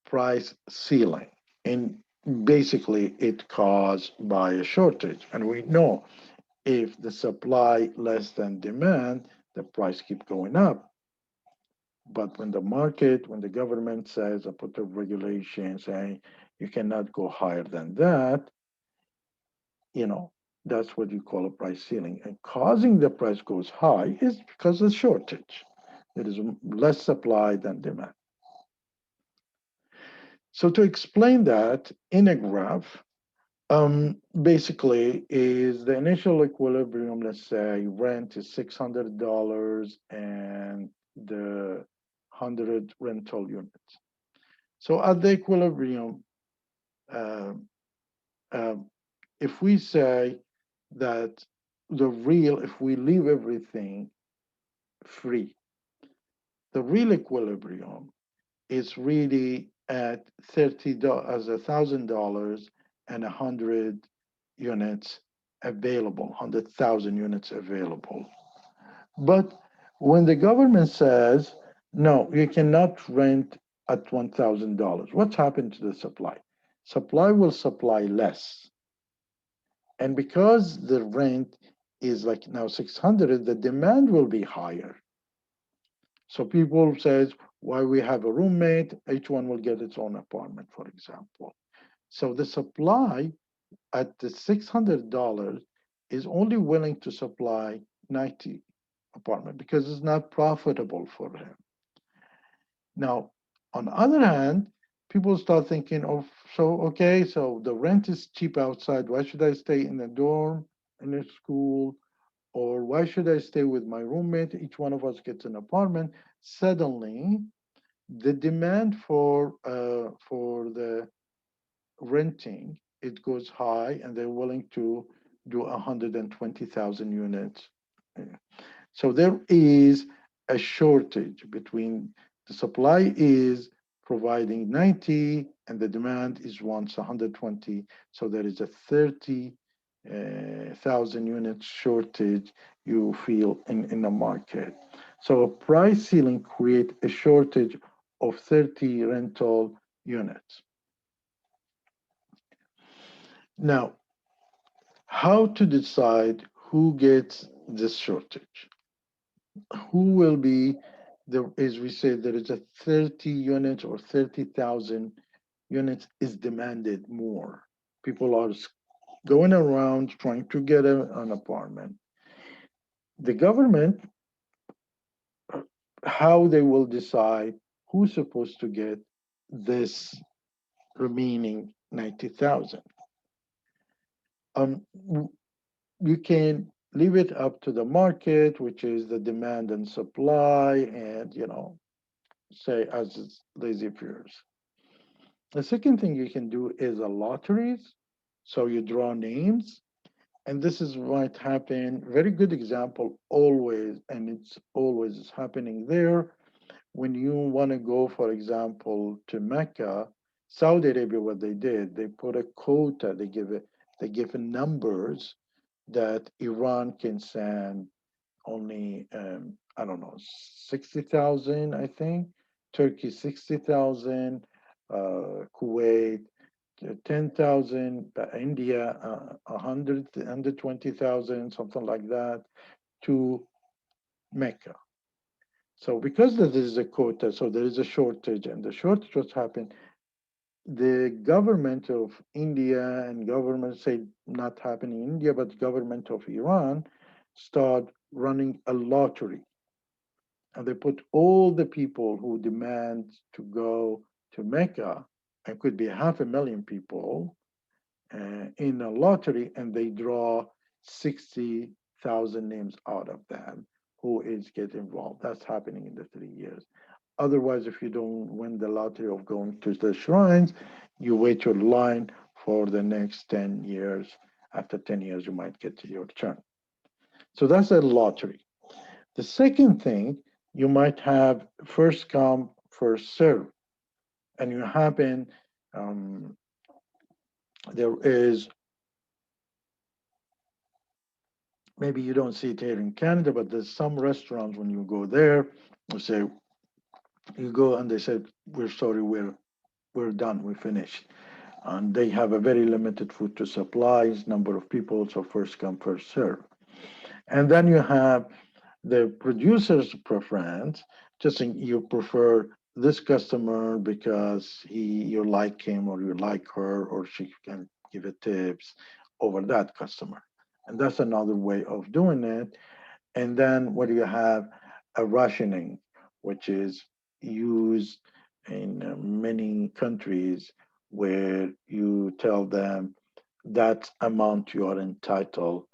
price ceiling, and basically it caused by a shortage. And we know if the supply less than demand, the price keep going up. But when the government says or put a regulation saying you cannot go higher than that, you know, that's what you call a price ceiling. And causing the price goes high is because of shortage. There is less supply than demand. So to explain that in a graph, basically is the initial equilibrium, let's say rent is $600 and the 100 rental units. So at the equilibrium, uh, uh, if we say that if we leave everything free, the real equilibrium is really at $30 as $1,000 and 100 units available, 100,000 units available. But when the government says, no, you cannot rent at $1,000, what's happened to the supply? Supply will supply less. And because the rent is like now 600, the demand will be higher. So people says, why we have a roommate, each one will get its own apartment, for example. So the supply at the $600 is only willing to supply 90 apartment because it's not profitable for him. Now, on the other hand, people start thinking of, so okay, so the rent is cheap outside. Why should I stay in a dorm in a school? Or why should I stay with my roommate? Each one of us gets an apartment. Suddenly, the demand for the renting it goes high, and they're willing to do 120,000 units. So there is a shortage between the supply is providing 90 and the demand is wants 120. So there is a 30,000 unit shortage you feel in the market. So a price ceiling create a shortage of 30 rental units. Now, how to decide who gets this shortage? Who will be there? As we said, there is a 30 units or 30,000 units is demanded more. People are going around trying to get an apartment. The government, how they will decide who's supposed to get this remaining 90,000. Um, you can leave it up to the market, which is the demand and supply, and say as it's laissez-faire. The second thing you can do is a lotteries. So you draw names, and this is what happen. Very good example always, and it's always happening there. When you want to go, for example, to Mecca, Saudi Arabia, what they did, they put a quota. They give numbers that Iran can send only I don't know 60,000 I think, Turkey 60,000, Kuwait 10,000, India 120,000, something like that, to Mecca. So because there is a quota, so there is a shortage, and the shortage what's happened, the government of India and government say not happening in India, but government of Iran start running a lottery, and they put all the people who demand to go to Mecca, and could be 500,000 people, in a lottery, and they draw 60,000 names out of them who is get involved. That's happening in the 3 years. Otherwise, if you don't win the lottery of going to the shrines, you wait your line for the next 10 years. After 10 years, you might get to your turn. So that's a lottery. The second thing, you might have first come, first serve. And you happen, um, there is, maybe you don't see it here in Canada, but there's some restaurants when you go there, you say, you go and they say, we're sorry, we're done, we finished. And they have a very limited food to supplies, number of people, so first come, first serve. And then you have the producer's preference, just think you prefer this customer because you like him or you like her or she can give it tips over that customer. And that's another way of doing it. And then what do you have? A rationing, which is used in many countries where you tell them that amount you are entitled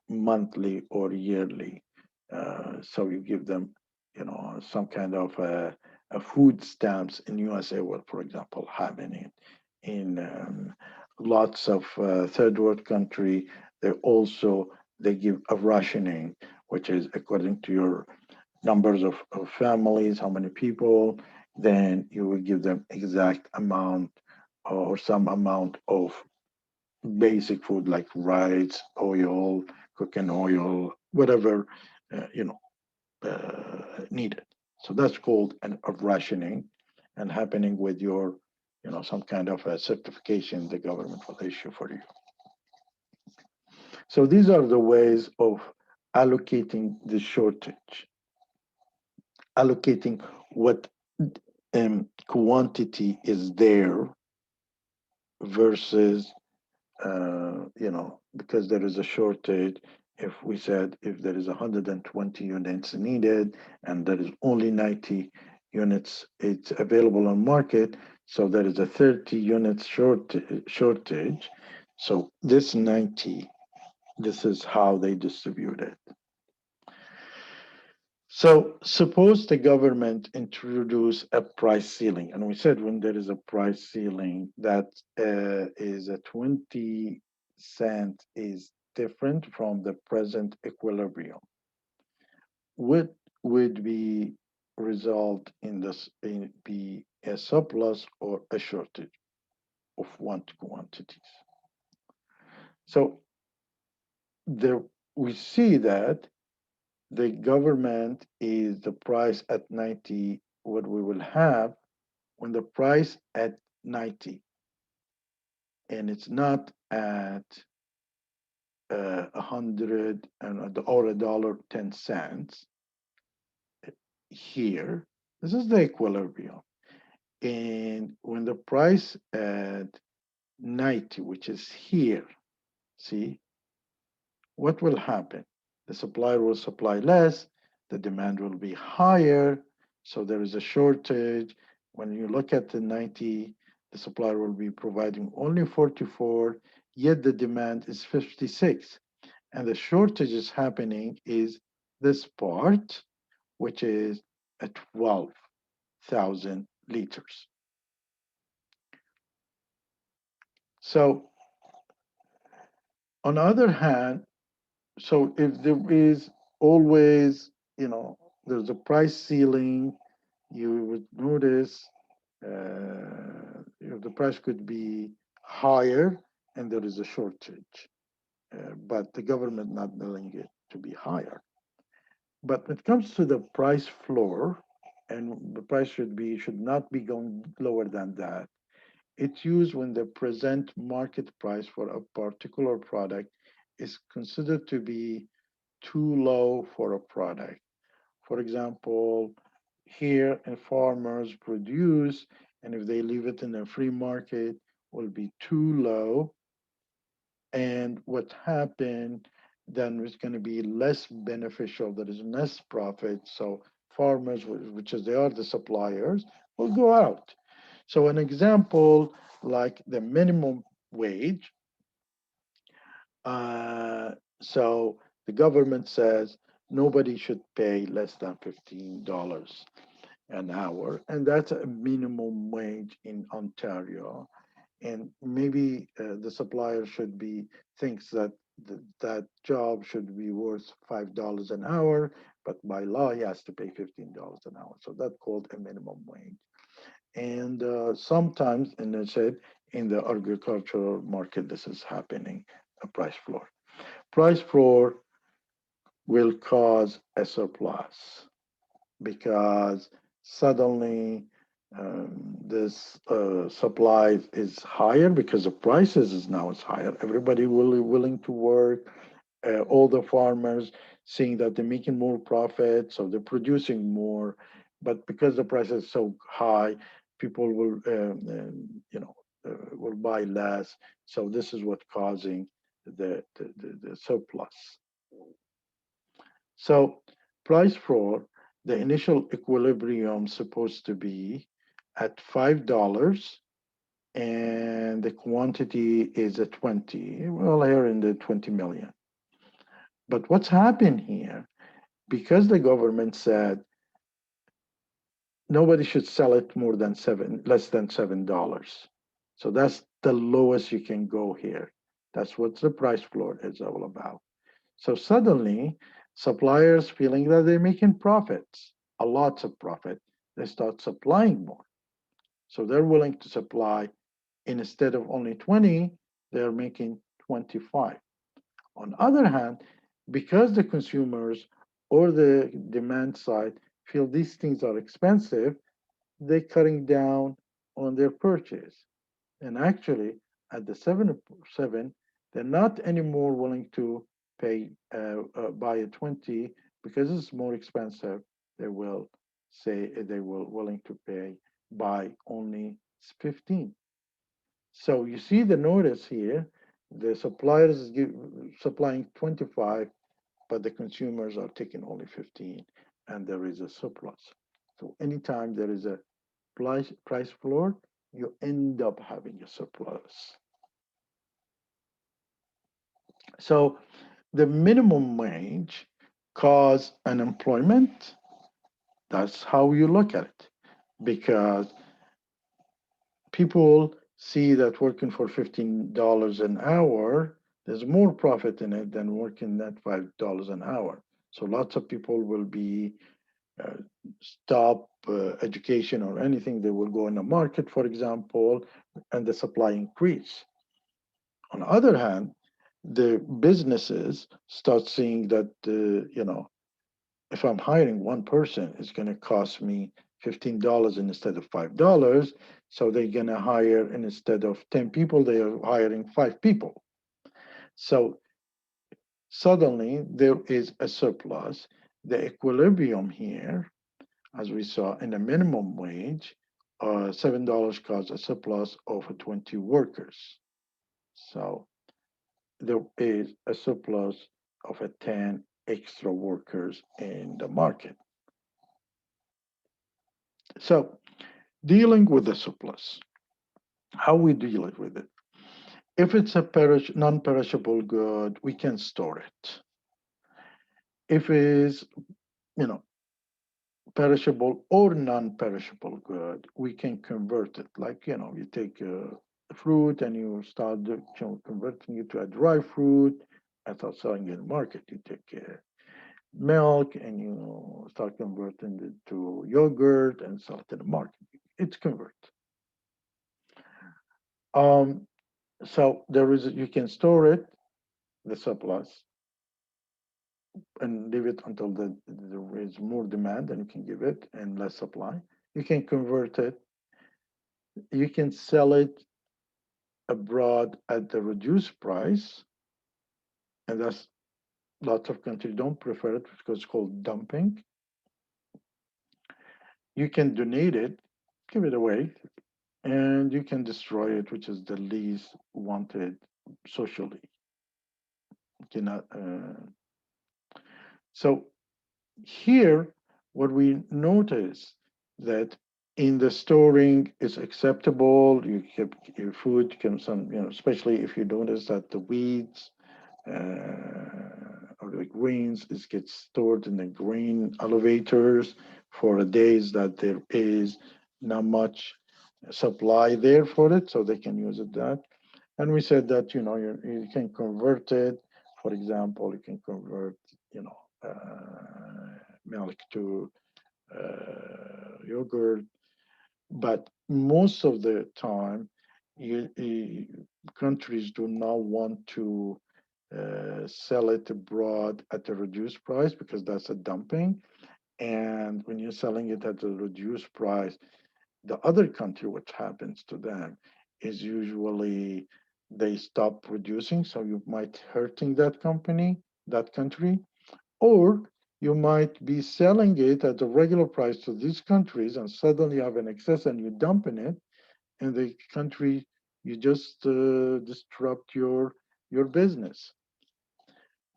monthly or yearly. So you give them, some kind of a food stamps in USA, well, for example, having it in lots of third world country. They give a rationing, which is according to your numbers of families, how many people, then you will give them exact amount or some amount of basic food like rice, oil, cooking oil, whatever needed. So that's called a rationing, and happening with your, some kind of a certification the government will issue for you. So these are the ways of allocating the shortage, allocating what quantity is there versus because there is a shortage. If we said if there is 120 units needed and there is only 90 units it's available on market, so there is a 30 units shortage. So this 90, this is how they distribute it. So suppose the government introduce a price ceiling, and we said when there is a price ceiling that is a 20 cent is different from the present equilibrium. What would be result in this be a surplus or a shortage of one quantities? So there we see that the government is the price at 90, what we will have when the price at 90 and it's not at 100 and or $1.10 here. This is the equilibrium. And when the price at 90, which is here, see, what will happen? The supplier will supply less, the demand will be higher, so there is a shortage. When you look at the 90, the supplier will be providing only 44, yet the demand is 56. And the shortage is happening is this part, which is at 12,000 liters. So on the other hand, so if there is always, there's a price ceiling, you would notice the price could be higher and there is a shortage, but the government not willing it to be higher. But when it comes to the price floor, and the price should not be going lower than that. It's used when the present market price for a particular product is considered to be too low for a product. For example, here and farmers produce, and if they leave it in a free market, will be too low. And what happened then is going to be less beneficial. There is less profit. So farmers, which is they are the suppliers, will go out. So an example like the minimum wage. Uh, so the government says nobody should pay less than $15 an hour, and that's a minimum wage in Ontario. And maybe the supplier should be thinks that that job should be worth $5 an hour, but by law he has to pay $15 an hour. So that's called a minimum wage. And sometimes, and I said, in the agricultural market, this is happening, a price floor. Price floor will cause a surplus because suddenly this supply is higher because the prices is now is higher. Everybody willing to work. All the farmers seeing that they're making more profit, so they're producing more. But because the price is so high, people will will buy less. So this is what causing the surplus. So price floor, the initial equilibrium supposed to be at $5 and the quantity is at 20. Well, here in the 20 million. But what's happened here? Because the government said nobody should sell it less than $7. So that's the lowest you can go here. That's what the price floor is all about. So suddenly, suppliers feeling that they're making profits, a lot of profit, they start supplying more. So they're willing to supply instead of only 20, they're making 25. On the other hand, because the consumers or the demand side feel these things are expensive, they're cutting down on their purchase. And actually, at the 7, they're not anymore willing to pay buy a 20 because it's more expensive. They will say they will willing to pay buy only 15. So you see the notice here, the suppliers is supplying 25, but the consumers are taking only 15, and there is a surplus. So anytime there is a price floor, you end up having a surplus. So the minimum wage cause unemployment. That's how you look at it, because people see that working for $15 an hour, There's more profit in it than working at $5 an hour. So lots of people will be uh, stop education or anything. They will go in the market, for example, and the supply increase. On the other hand, the businesses start seeing that if I'm hiring one person, it's going to cost me $15 instead of $5. So they're going to hire, and instead of 10 people, they are hiring 5 people. So suddenly there is a surplus. The equilibrium here, as we saw in the minimum wage, $7 caused a surplus of 20 workers. So there is a surplus of a 10 extra workers in the market. So dealing with the surplus, how we deal with it. If it's a non-perishable good, we can store it. If it's, you know, perishable or non-perishable good, we can convert it. Like, you take a fruit and you start converting it to a dry fruit and start selling it in the market. You take milk and you start converting it to yogurt and sell it in the market. It's convert. Um, so you can store it, the surplus, and leave it until there is more demand and you can give it and less supply. You can convert it. You can sell it abroad at the reduced price, and that's lots of countries don't prefer it because it's called dumping. You can donate it, give it away, and you can destroy it, which is the least wanted socially. You cannot. So here, what we notice that in the storing is acceptable. You keep your food, especially if you notice that the weeds or the grains gets stored in the grain elevators for the days that there is not much supply there for it, so they can use it that. And we said that you can convert it. For example, you can convert milk to yogurt, but most of the time, countries do not want to sell it abroad at a reduced price because that's a dumping. And when you're selling it at a reduced price, the other country, what happens to them is usually they stop producing. So you might hurting that company, that country, or you might be selling it at a regular price to these countries and suddenly you have an excess and you dumping it in the country, you just disrupt your business.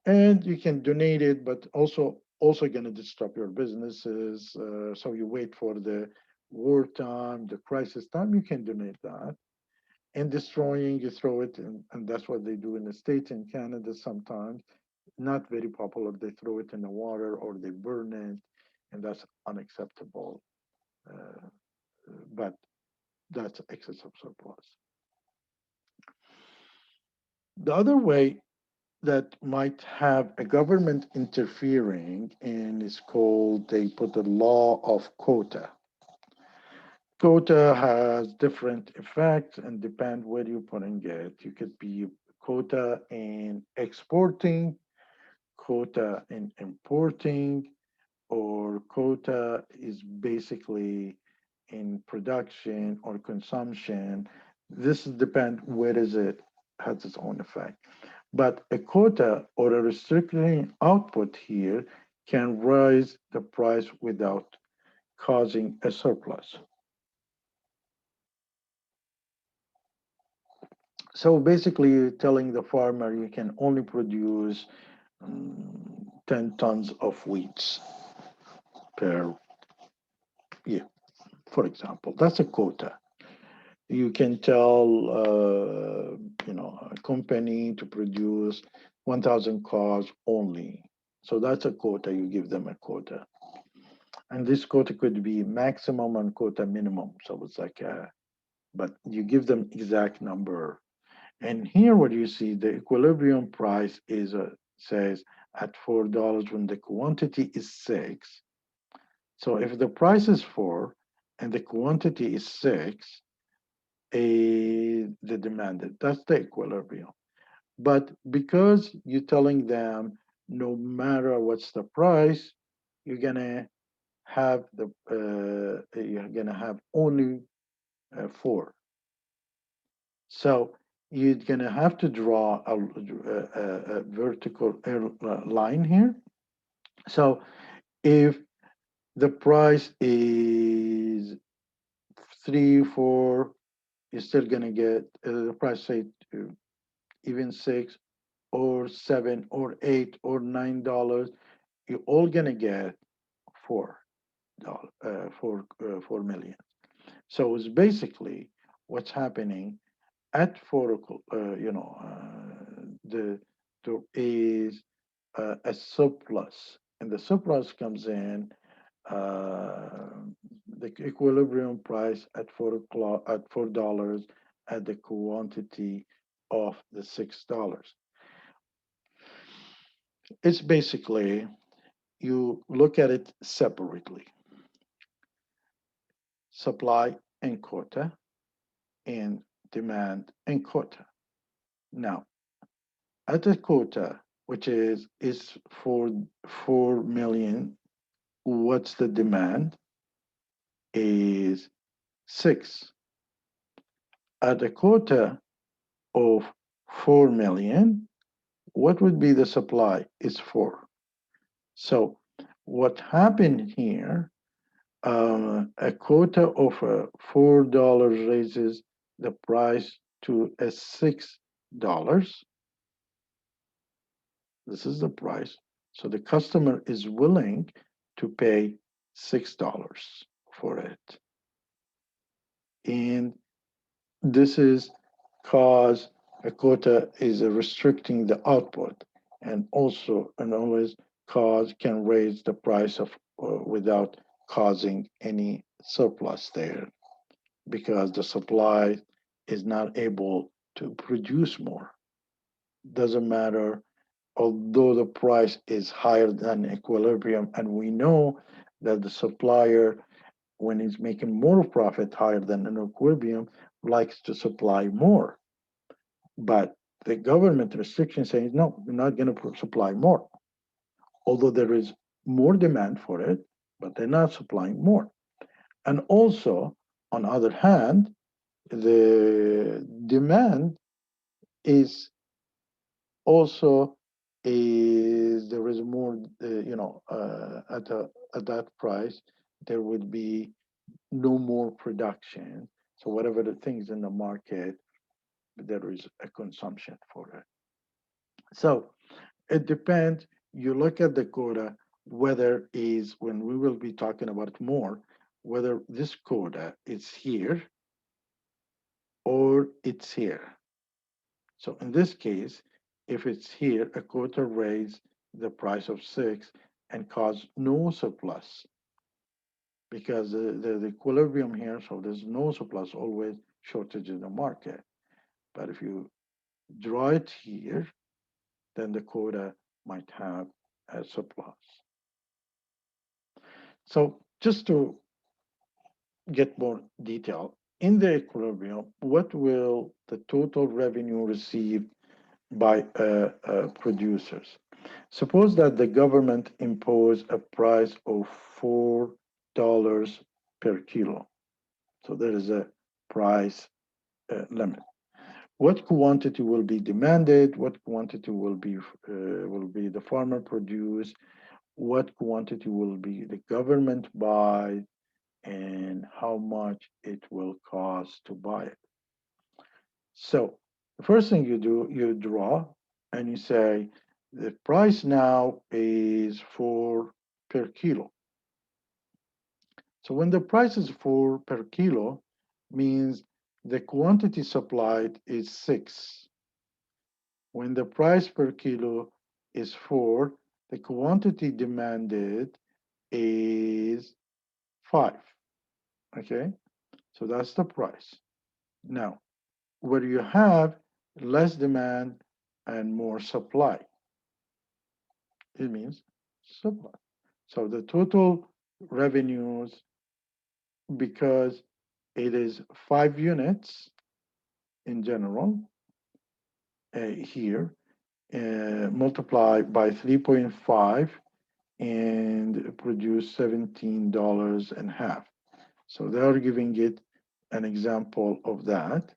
And you can donate it, but also going to disrupt your businesses. So you wait for the wartime, the crisis time, you can donate that. And destroying, you throw it, and that's what they do in the States and Canada sometimes. Not very popular. They throw it in the water or they burn it, and that's unacceptable. Uh, but that's excessive surplus. The other way that might have a government interfering in is called, they put the law of quota. Quota has different effects and depend where you're putting it. You could be quota in exporting, quota in importing, or quota is basically in production or consumption. This depends where is it has its own effect. But a quota or a restricting output here can raise the price without causing a surplus. So basically, you're telling the farmer you can only produce 10 tons of wheat per year, for example. That's a quota. You can tell, a company to produce 1,000 cars only. So that's a quota. You give them a quota. And this quota could be maximum and quota minimum. So it's like but you give them exact number. And here what you see, the equilibrium price is says at $4 when the quantity is 6. So if the price is 4 and the quantity is 6, the demanded, that's the equilibrium. But because you're telling them no matter what's the price, you're gonna have you're gonna have only 4. So you're gonna have to draw a vertical line here. So if the price is 3, 4, you're still gonna get the price say even 6 or 7 or 8 or $9. You're all gonna get $4, 4 million. So it's basically what's happening at 4 o'clock. There is a surplus, and the surplus comes in the equilibrium price at 4 o'clock at $4 at the quantity of the $6. It's basically you look at it separately: supply and quota, and demand and quota. Now, at the quota, which is for 4 million, what's the demand? Is 6. At the quota of 4 million, what would be the supply? Is 4. So what happened here? A quota of $4 raises the price to a $6. This is the price. So the customer is willing to pay $6 for it. And this is cause a quota is restricting the output, and also and always cause can raise the price of without causing any surplus there, because the supply is not able to produce more. Doesn't matter, although the price is higher than equilibrium, and we know that the supplier, when he's making more profit higher than an equilibrium, likes to supply more. But the government restriction says, no, we're not going to supply more, although there is more demand for it, but they're not supplying more. And also, on the other hand, the demand is also is there is more, at that price, there would be no more production. So whatever the things in the market, there is a consumption for it. So it depends. You look at the quota, whether is when we will be talking about it more, whether this quota is here or it's here. So in this case, if it's here, a quota raise the price of 6 and cause no surplus, because the equilibrium here, so there's no surplus, always shortage in the market. But if you draw it here, then the quota might have a surplus. So just to get more detail, in the equilibrium, what will the total revenue received by producers? Suppose that the government imposed a price of $4 per kilo. So there is a price limit. What quantity will be demanded? What quantity will be the farmer produce? What quantity will be the government buy? And how much it will cost to buy it. So the first thing you do, you draw and you say the price now is 4 per kilo. So when the price is 4 per kilo, means the quantity supplied is 6. When the price per kilo is 4, the quantity demanded is 5. Okay, so that's the price. Now, what you have less demand and more supply. It means supply. So the total revenues, because it is 5 units in general here, multiply by 3.5 and produce $17 and a half. So they are giving it an example of that.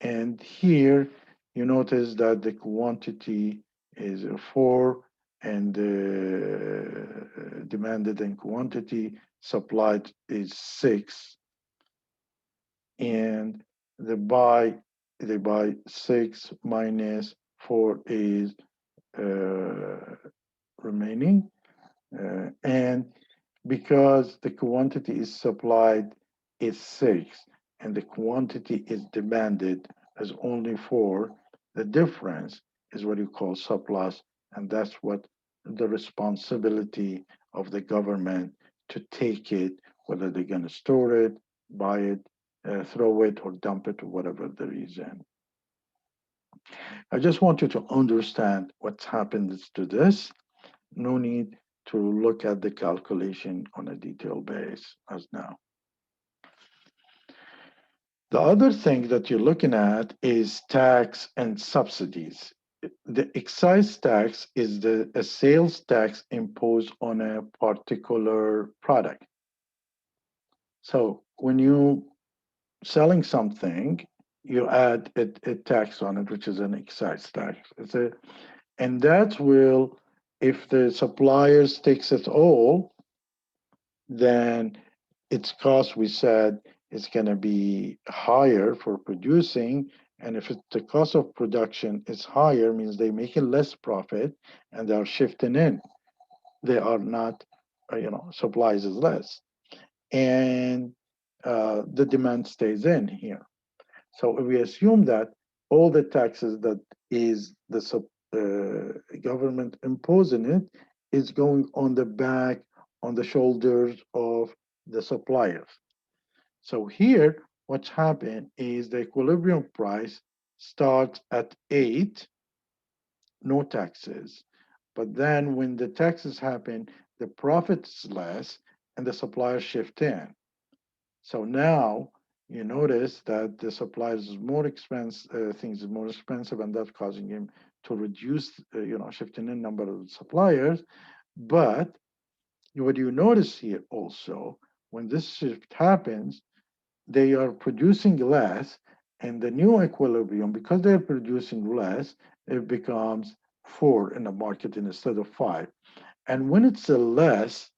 And here you notice that the quantity is 4 and the demanded and quantity supplied is 6. And the buy 6 minus 4 is remaining. And because the quantity is supplied is 6 and the quantity is demanded as only 4, the difference is what you call surplus, and that's what the responsibility of the government to take it, whether they're going to store it, buy it, throw it, or dump it, or whatever the reason. I just want you to understand what's happened to this. No need to look at the calculation on a detailed base as now. The other thing that you're looking at is tax and subsidies. The excise tax is a sales tax imposed on a particular product. So when you selling something, you add a tax on it, which is an excise tax. And that will, if the suppliers takes it all, then its cost, we said, is going to be higher for producing. And if the cost of production is higher, means they make less profit and they're shifting in. They are not, supplies is less. And the demand stays in here. So if we assume that all the taxes that is the government imposing it is going on the back, on the shoulders of the suppliers. So here, what's happened is the equilibrium price starts at 8, no taxes. But then when the taxes happen, the profit's less and the suppliers shift in. So now you notice that the suppliers is more expensive, things is more expensive, and that's causing him to reduce, shifting in number of suppliers. But what you notice here also, when this shift happens, they are producing less, and the new equilibrium, because they're producing less, it becomes 4 in the market instead of 5. And when it's a less,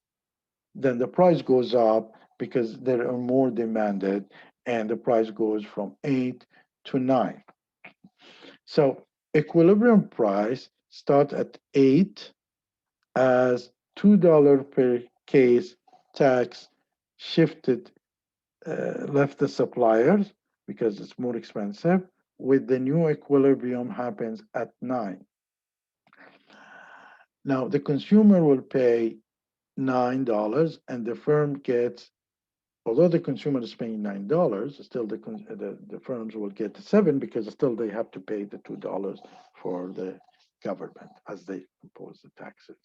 then the price goes up because there are more demanded, and the price goes from 8 to 9. So equilibrium price starts at 8 as $2 per case tax shifted, left the suppliers because it's more expensive. With the new equilibrium happens at 9. Now the consumer will pay $9 and the firm gets, although the consumer is paying $9, still the firms will get 7 because still they have to pay the $2 for the government as they impose the taxes.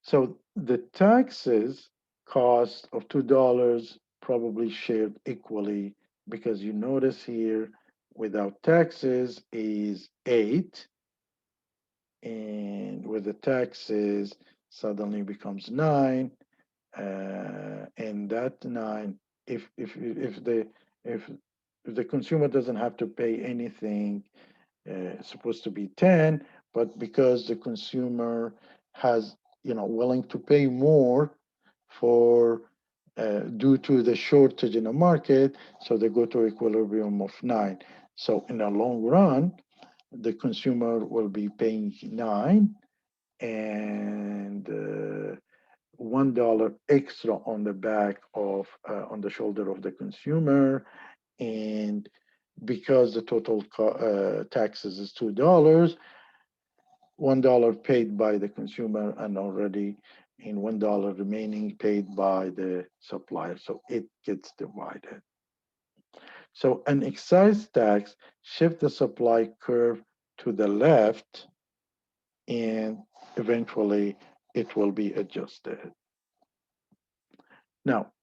So the taxes cost of $2 probably shared equally, because you notice here without taxes is 8, and with the taxes suddenly becomes 9. And that 9, if the consumer doesn't have to pay anything, it's supposed to be 10, but because the consumer has, willing to pay more for, due to the shortage in the market, so they go to equilibrium of 9. So in the long run, the consumer will be paying 9, and $1 extra on the back of, on the shoulder of the consumer. And because the total taxes is $2, $1 paid by the consumer, and already in $1 remaining paid by the supplier. So it gets divided. So an excise tax shift the supply curve to the left, and eventually it will be adjusted. Now,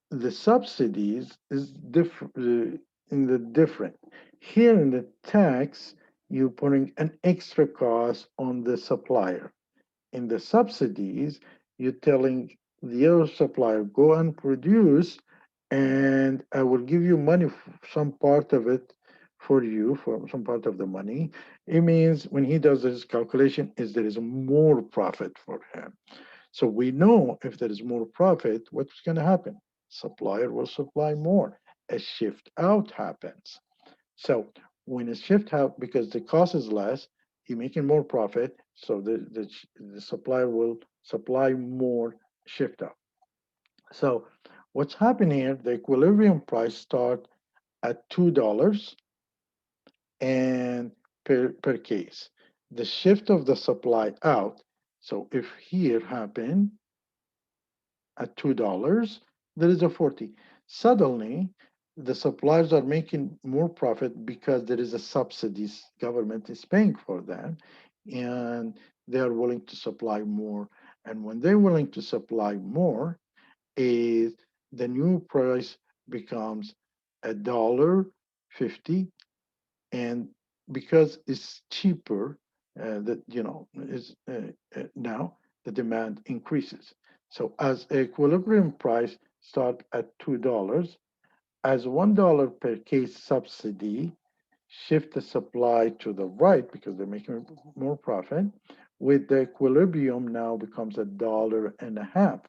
the subsidies is different in the different. Here in the tax, you're putting an extra cost on the supplier. In the subsidies, you're telling the other supplier, go and produce, and I will give you money, some part of it for you, for some part of the money. It means when he does his calculation, is there is more profit for him. So we know if there is more profit, what's going to happen? Supplier will supply more. A shift out happens. So when a shift out, because the cost is less, you're making more profit, so the supplier will supply more shift out. So what's happening here, the equilibrium price start at $2 and per case. The shift of the supply out, so if here happen at $2, there is a 40. Suddenly, the suppliers are making more profit because there is a subsidies government is paying for that, and they are willing to supply more. And when they're willing to supply more, is the new price becomes $1.50, and because it's cheaper, that is now the demand increases. So as equilibrium price start at $2, as $1 per case subsidy shift the supply to the right because they're making more profit, with the equilibrium now becomes $1.50,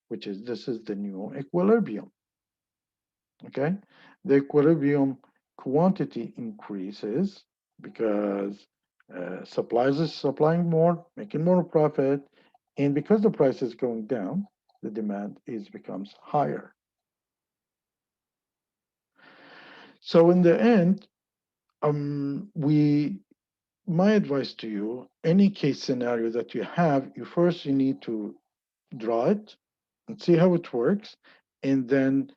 which is this is the new equilibrium. Okay, the equilibrium quantity increases because suppliers is supplying more, making more profit, and because the price is going down, the demand is becomes higher. So in the end, we my advice to you, any case scenario that you have, you need to draw it and see how it works, and then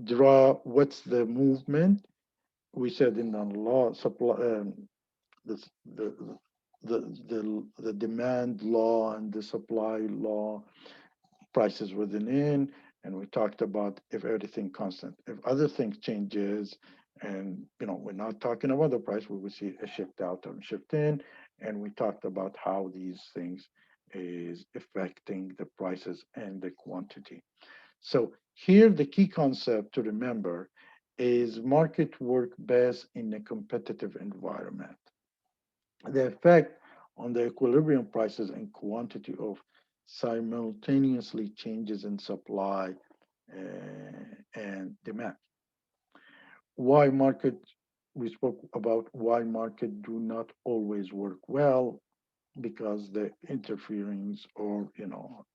draw what's the movement. We said in the law supply, the, the the demand law and the supply law, prices within in, and we talked about if everything constant, if other things changes, and we're not talking about the price, we will see a shift out or shift in, and we talked about how these things is affecting the prices and the quantity. So here the key concept to remember is market work best in a competitive environment. The effect on the equilibrium prices and quantity of simultaneously changes in supply and demand. Why market, we spoke about why market do not always work well, because the interference or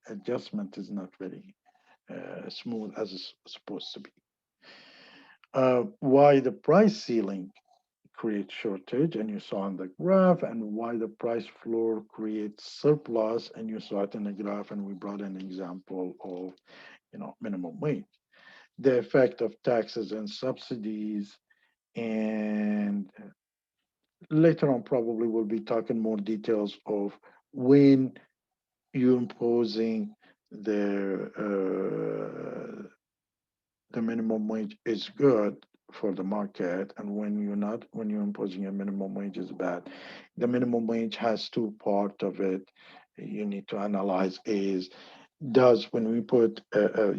adjustment is not very smooth as it's supposed to be. Why the price ceiling create shortage, and you saw on the graph, and why the price floor creates surplus, and you saw it in the graph, and we brought an example of minimum wage. The effect of taxes and subsidies, and later on probably we'll be talking more details of when you're imposing the minimum wage is good for the market, and when you're not, when you're imposing a minimum wage is bad. The minimum wage has two part of it you need to analyze is, does when we put a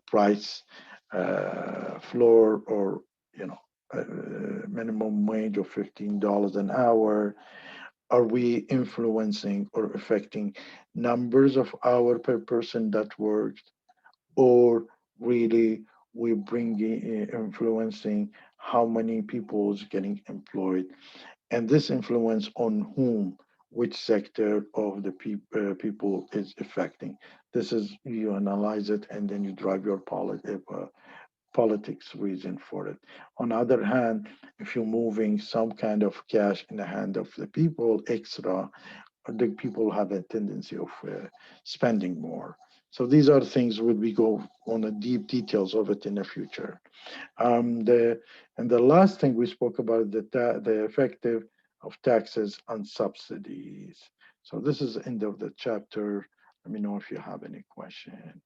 price floor, or a minimum wage of $15 an hour, are we influencing or affecting numbers of hour per person that works, or really we bringing influencing how many people is getting employed, and this influence on whom, which sector of the people is affecting. This is, you analyze it and then you drive your politics reason for it. On the other hand, if you're moving some kind of cash in the hand of the people extra, the people have a tendency of spending more. So these are things would we go on the deep details of it in the future. The and the last thing we spoke about the effective of taxes on subsidies. So this is the end of the chapter. Let me know if you have any question.